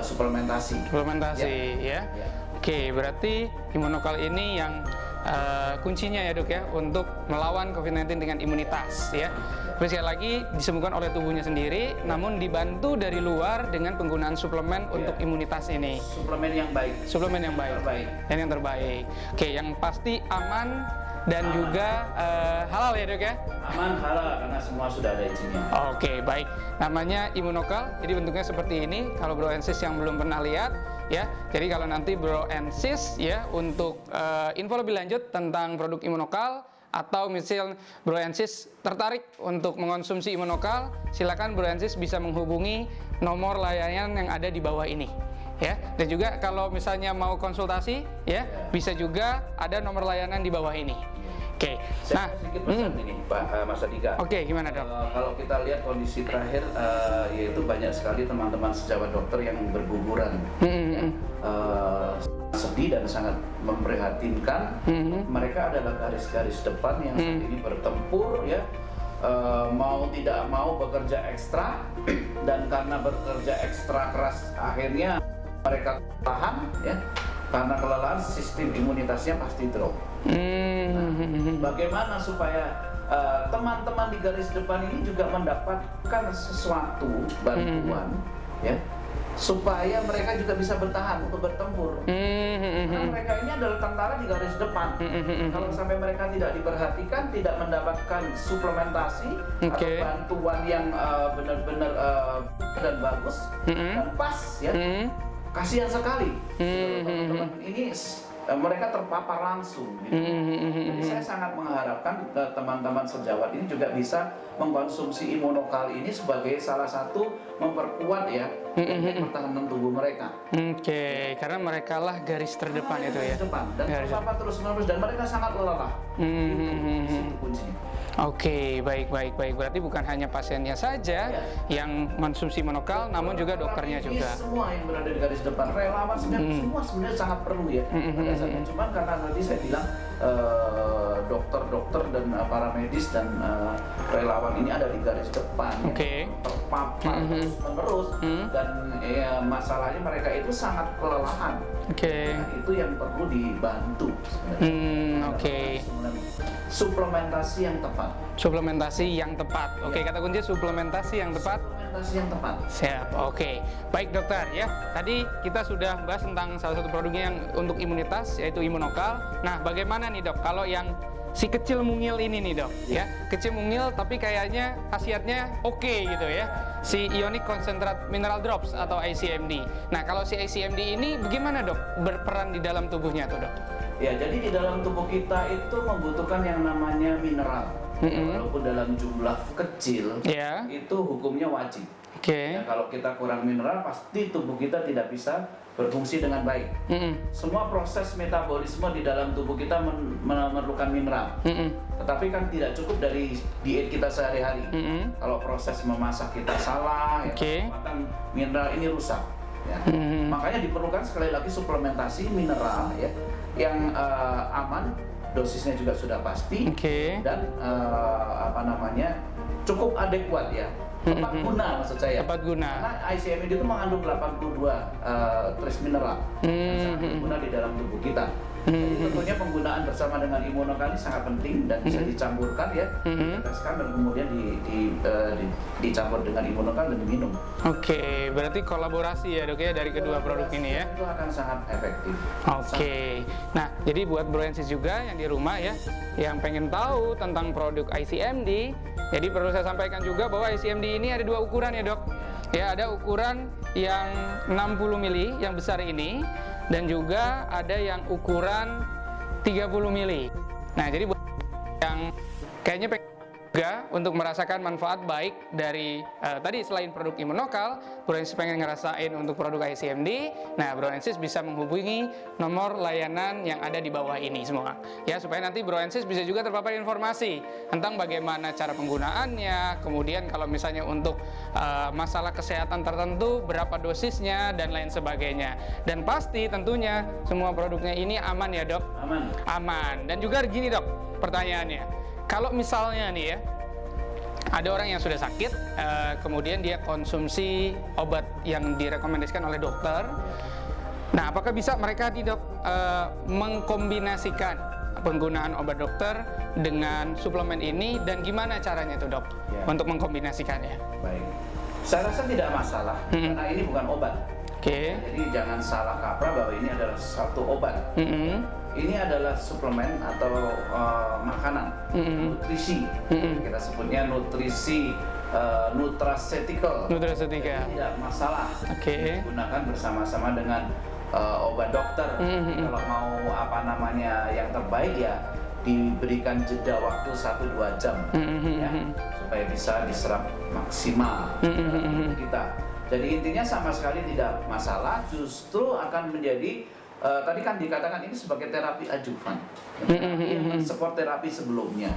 suplementasi. Suplementasi ya. Ya. Oke, berarti Immunokal ini yang kuncinya ya dok ya untuk melawan COVID-19 dengan imunitas ya. Tapi sekali lagi disembuhkan oleh tubuhnya sendiri, namun dibantu dari luar dengan penggunaan suplemen untuk imunitas ini. Suplemen yang baik. Suplemen yang baik. Terbaik. Dan yang terbaik. Oke, yang pasti aman dan juga halal ya dok ya. Aman, halal karena semua sudah ada izinnya. Oke, baik. Namanya Immunokal. Jadi bentuknya seperti ini. Kalau Bro and Sis yang belum pernah lihat, ya. Jadi kalau nanti Bro and Sis ya untuk info lebih lanjut tentang produk Immunokal atau misal Bro and Sis tertarik untuk mengonsumsi Immunokal, silakan Bro and Sis bisa menghubungi nomor layanan yang ada di bawah ini. Ya, dan juga kalau misalnya mau konsultasi, ya, bisa juga ada nomor layanan di bawah ini. Oke, nah, Saya sedikit pesan ini Pak Mas Adika. oke, gimana dok? Kalau kita lihat kondisi terakhir, yaitu banyak sekali teman-teman sejawat dokter yang berguguran. Sedih dan sangat memprihatinkan. Mereka adalah garis-garis depan yang saat ini bertempur ya. Mau tidak mau bekerja ekstra dan karena bekerja ekstra keras akhirnya mereka tahan ya. Karena kelelahan sistem imunitasnya pasti drop. Bagaimana supaya teman-teman di garis depan ini juga mendapatkan sesuatu bantuan ya supaya mereka juga bisa bertahan untuk bertempur. Karena mereka ini adalah tentara di garis depan. Kalau sampai mereka tidak diperhatikan, tidak mendapatkan suplementasi atau bantuan yang benar-benar dan bagus dan pas ya, kasihan sekali. Teman-teman ini mereka terpapar langsung. Gitu. Jadi saya sangat mengharapkan teman-teman sejawat ini juga bisa mengkonsumsi Immunokal ini sebagai salah satu memperkuat ya teknik pertahanan tubuh mereka. Oke, karena mereka lah garis terdepan itu ya. Garis depan dan Garis terpapar terus-menerus dan mereka sangat lelah. Di situ kuncinya. Oke, baik. Berarti bukan hanya pasiennya saja yang konsumsi monokal, namun juga dokternya Tapi juga. semua yang berada di garis depan, relawan semua sebenarnya sangat perlu ya. Pada saat itu. Cuman karena tadi saya bilang dokter-dokter dan para medis dan relawan ini ada di garis depan, Oke. terpapar terus-menerus dan masalahnya mereka itu sangat kelelahan. Oke. Nah, itu yang perlu dibantu sebenarnya. Oke. Suplementasi yang tepat. Suplementasi yang tepat. Oke, kata kunci suplementasi yang tepat. Suplementasi yang tepat. Siap, oke. Baik dokter ya, tadi kita sudah bahas tentang salah satu produknya yang untuk imunitas, yaitu Immunokal. Nah, bagaimana nih dok, kalau yang si kecil mungil ini nih dok, ya, kecil mungil tapi kayaknya khasiatnya oke gitu ya, si Ionic Concentrate Mineral Drops atau ICMD. Nah, kalau si ICMD ini bagaimana dok berperan di dalam tubuhnya tuh dok? Ya, jadi di dalam tubuh kita itu membutuhkan yang namanya mineral. Walaupun dalam jumlah kecil, Ya. itu hukumnya wajib. Oke. Ya, kalau kita kurang mineral, pasti tubuh kita tidak bisa berfungsi dengan baik. Semua proses metabolisme di dalam tubuh kita memerlukan mineral. Tetapi kan tidak cukup dari diet kita sehari-hari. Kalau proses memasak kita salah, ya, kekuatan mineral ini rusak. Ya. Makanya diperlukan sekali lagi suplementasi mineral ya, yang aman, dosisnya juga sudah pasti, dan cukup adekuat ya, tepat guna maksud saya. Tepat guna. Karena ICMD itu mengandung 82 trace mineral yang sangat berguna di dalam tubuh kita. Jadi tentunya penggunaan bersama dengan Immunokal ini sangat penting dan bisa dicampurkan ya, diteteskan dan kemudian dicampur dengan Immunokal dan diminum. Oke, berarti kolaborasi ya dok ya dari kedua produk ini ya. Itu akan sangat efektif. Oke, nah jadi buat Broensis juga yang di rumah ya, yang pengen tahu tentang produk ICMD, jadi perlu saya sampaikan juga bahwa ICMD ini ada dua ukuran ya dok. Ya, ada ukuran yang 60 mili yang besar ini, dan juga ada yang ukuran 30 mili. Nah, jadi buat yang kayaknya pengen juga untuk merasakan manfaat baik dari tadi selain produk Immunokal, Broensis pengen ngerasain untuk produk ICMD. Nah, Broensis bisa menghubungi nomor layanan yang ada di bawah ini semua. Ya, supaya nanti Broensis bisa juga terpapar informasi tentang bagaimana cara penggunaannya, kemudian kalau misalnya untuk masalah kesehatan tertentu, berapa dosisnya dan lain sebagainya. Dan pasti tentunya semua produknya ini aman ya, Dok? Aman. Aman. Dan juga gini, Dok, pertanyaannya. Kalau misalnya nih ya, ada orang yang sudah sakit, kemudian dia konsumsi obat yang direkomendasikan oleh dokter. Nah, apakah bisa mereka mengkombinasikan penggunaan obat dokter dengan suplemen ini, dan gimana caranya tuh dok untuk mengkombinasikannya? Baik, saya rasa tidak masalah karena ini bukan obat. Jadi jangan salah kaprah bahwa ini adalah satu obat. Ini adalah suplemen atau makanan, nutrisi. Kita sebutnya nutrisi nutraceutical. Nutraceutical. Jadi tidak masalah. Digunakan bersama-sama dengan obat dokter. Kalau mau yang terbaik ya diberikan jeda waktu 1-2 jam ya, supaya bisa diserap maksimal kita. Jadi intinya sama sekali tidak masalah, justru akan menjadi tadi kan dikatakan ini sebagai terapi adjuvan, yang mensupport terapi sebelumnya.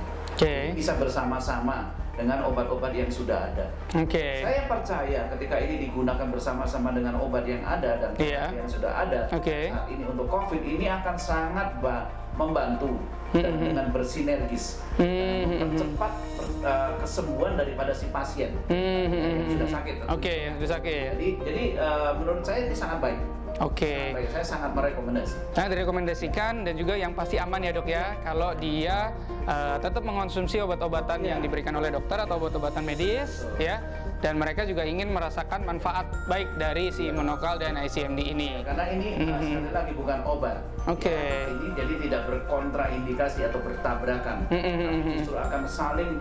Bisa bersama-sama dengan obat-obat yang sudah ada. Saya percaya ketika ini digunakan bersama-sama dengan obat yang ada dan terapi yang sudah ada saat ini untuk COVID, ini akan sangat membantu dan dengan bersinergis mempercepat kesembuhan daripada si pasien yang sudah sakit. Yang sudah sakit. Jadi menurut saya ini sangat baik. Saya sangat merekomendasikan. Sangat direkomendasikan, dan juga yang pasti aman ya dok ya, kalau dia tetap mengonsumsi obat-obatan yang diberikan oleh dokter atau obat-obatan medis ya, dan mereka juga ingin merasakan manfaat baik dari si Immunokal dan ICMD ini. Karena ini sekali lagi bukan obat. Ini jadi tidak berkontraindikasi atau bertabrakan. Justru akan saling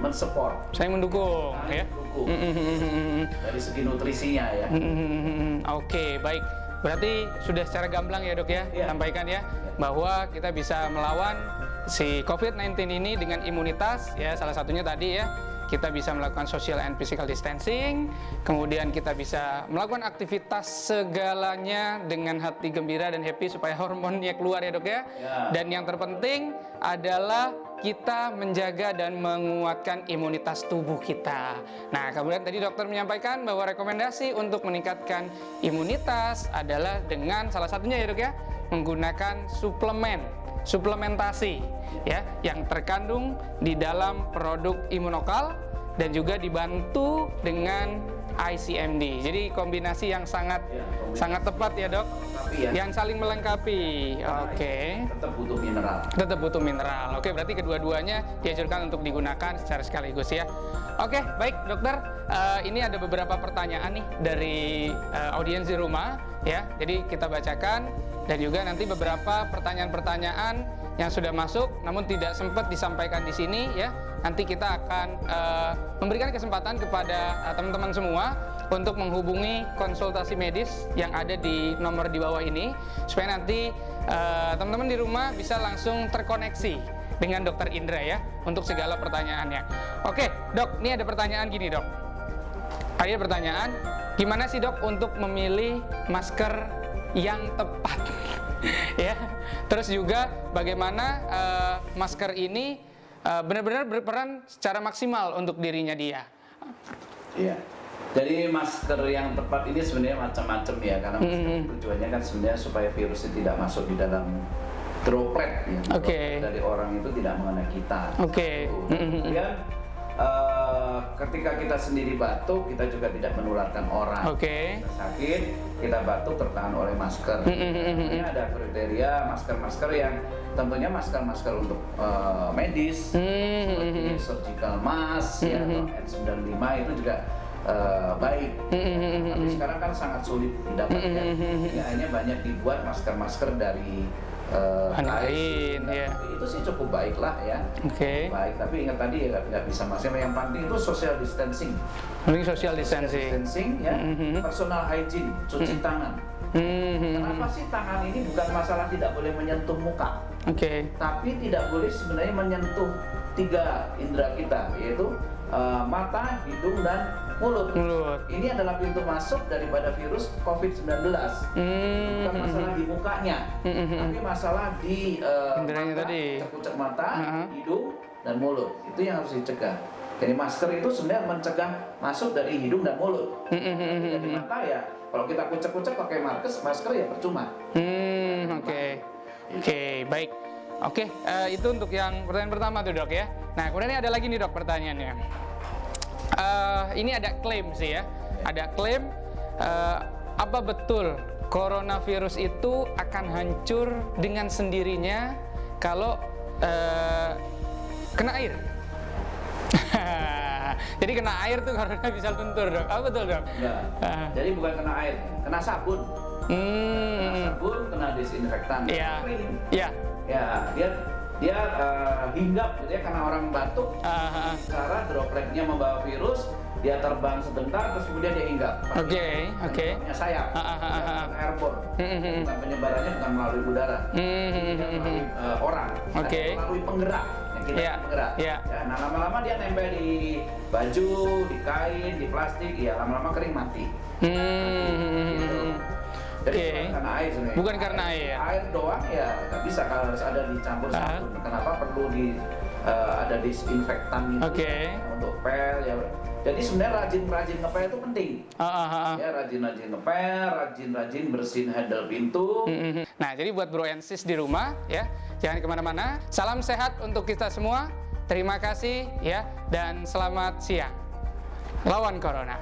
mensupport. Saling mendukung ya. Dari segi nutrisinya ya. Baik. Berarti sudah secara gamblang ya dok ya, sampaikan ya, bahwa kita bisa melawan si COVID-19 ini dengan imunitas ya, salah satunya tadi ya, kita bisa melakukan social and physical distancing, kemudian kita bisa melakukan aktivitas segalanya dengan hati gembira dan happy supaya hormonnya keluar ya dok ya. Dan yang terpenting adalah kita menjaga dan menguatkan imunitas tubuh kita. Nah, kemudian tadi dokter menyampaikan bahwa rekomendasi untuk meningkatkan imunitas adalah dengan salah satunya ya dok ya, menggunakan suplementasi ya, yang terkandung di dalam produk Immunokal dan juga dibantu dengan ICMD. Jadi kombinasi yang sangat tepat ya dok, yang saling melengkapi. Oke. Tetap butuh mineral. Tetap butuh mineral. Oke, berarti kedua-duanya dianjurkan untuk digunakan secara sekaligus ya. Oke, baik dokter. Ini ada beberapa pertanyaan nih dari audiens di rumah ya. Jadi kita bacakan dan juga nanti beberapa pertanyaan-pertanyaan yang sudah masuk namun tidak sempat disampaikan di sini ya. Nanti kita akan memberikan kesempatan kepada teman-teman semua untuk menghubungi konsultasi medis yang ada di nomor di bawah ini supaya nanti teman-teman di rumah bisa langsung terkoneksi dengan Dokter Indra ya untuk segala pertanyaannya. Oke, Dok, ini ada pertanyaan gini, Dok. Ada pertanyaan, gimana sih Dok untuk memilih masker yang tepat? Ya. Terus juga bagaimana masker ini benar-benar berperan secara maksimal untuk dirinya dia. Iya. Jadi masker yang tepat ini sebenarnya macam-macam ya, karena masker tujuannya kan sebenarnya supaya virus itu tidak masuk di dalam droplet ya. Droplet dari orang itu tidak mengenai kita. Kemudian ketika kita sendiri batuk, kita juga tidak menularkan orang. Kita sakit, kita batuk tertahan oleh masker. Ini ada kriteria masker-masker yang tentunya masker-masker untuk medis, seperti surgical mask, ya, atau N95 itu juga baik. Tapi sekarang kan sangat sulit didapatkan. Ya, hanya banyak dibuat masker-masker dari kain. Itu sih cukup baik lah ya. Baik, tapi ingat tadi ya nggak bisa maksimal. Yang penting itu social distancing. Social distancing ya. Personal hygiene, cuci tangan. Kenapa sih tangan ini bukan masalah tidak boleh menyentuh muka, tapi tidak boleh sebenarnya menyentuh 3 indera kita, yaitu mata, hidung, dan mulut. Ini adalah pintu masuk daripada virus COVID-19. Bukan masalah di mukanya, tapi masalah di mata, cekucek mata, hidung, dan mulut. Itu yang harus dicegah. Jadi masker itu sebenarnya mencegah masuk dari hidung dan mulut. Dari mata ya, kalau kita kucek-kucek pakai masker ya percuma. Baik. Itu untuk yang pertanyaan pertama tuh dok ya. Nah kemudian ini ada lagi nih dok pertanyaannya. Ini ada klaim sih ya. Ada klaim apa betul coronavirus itu akan hancur dengan sendirinya kalau kena air? Jadi kena air tuh corona bisa luntur dok. Apa betul dok? Jadi bukan kena air, kena sabun. Kena sabun, kena disinfektan. Ya, dia hinggap gitu ya, karena orang batuk, cara dropletnya membawa virus, dia terbang sebentar, terus kemudian dia hinggap. Punya sayap, airborne. Penyebarannya bukan melalui udara, melalui orang, melalui penggerak. Penggerak. Nah lama-lama dia nempel di baju, di kain, di plastik, ya lama-lama kering mati. Jadi bukan karena air sebenarnya. Bukan karena air. Air doang ya nggak bisa, kalau harus ada dicampur sabun. Kenapa perlu ada disinfektan gitu untuk pel ya. Jadi sebenarnya rajin ngepel itu penting. Ya rajin ngepel, rajin bersihin handle pintu. Nah jadi buat bro and sis di rumah ya, jangan kemana-mana. Salam sehat untuk kita semua. Terima kasih ya, dan selamat siang. Lawan Corona.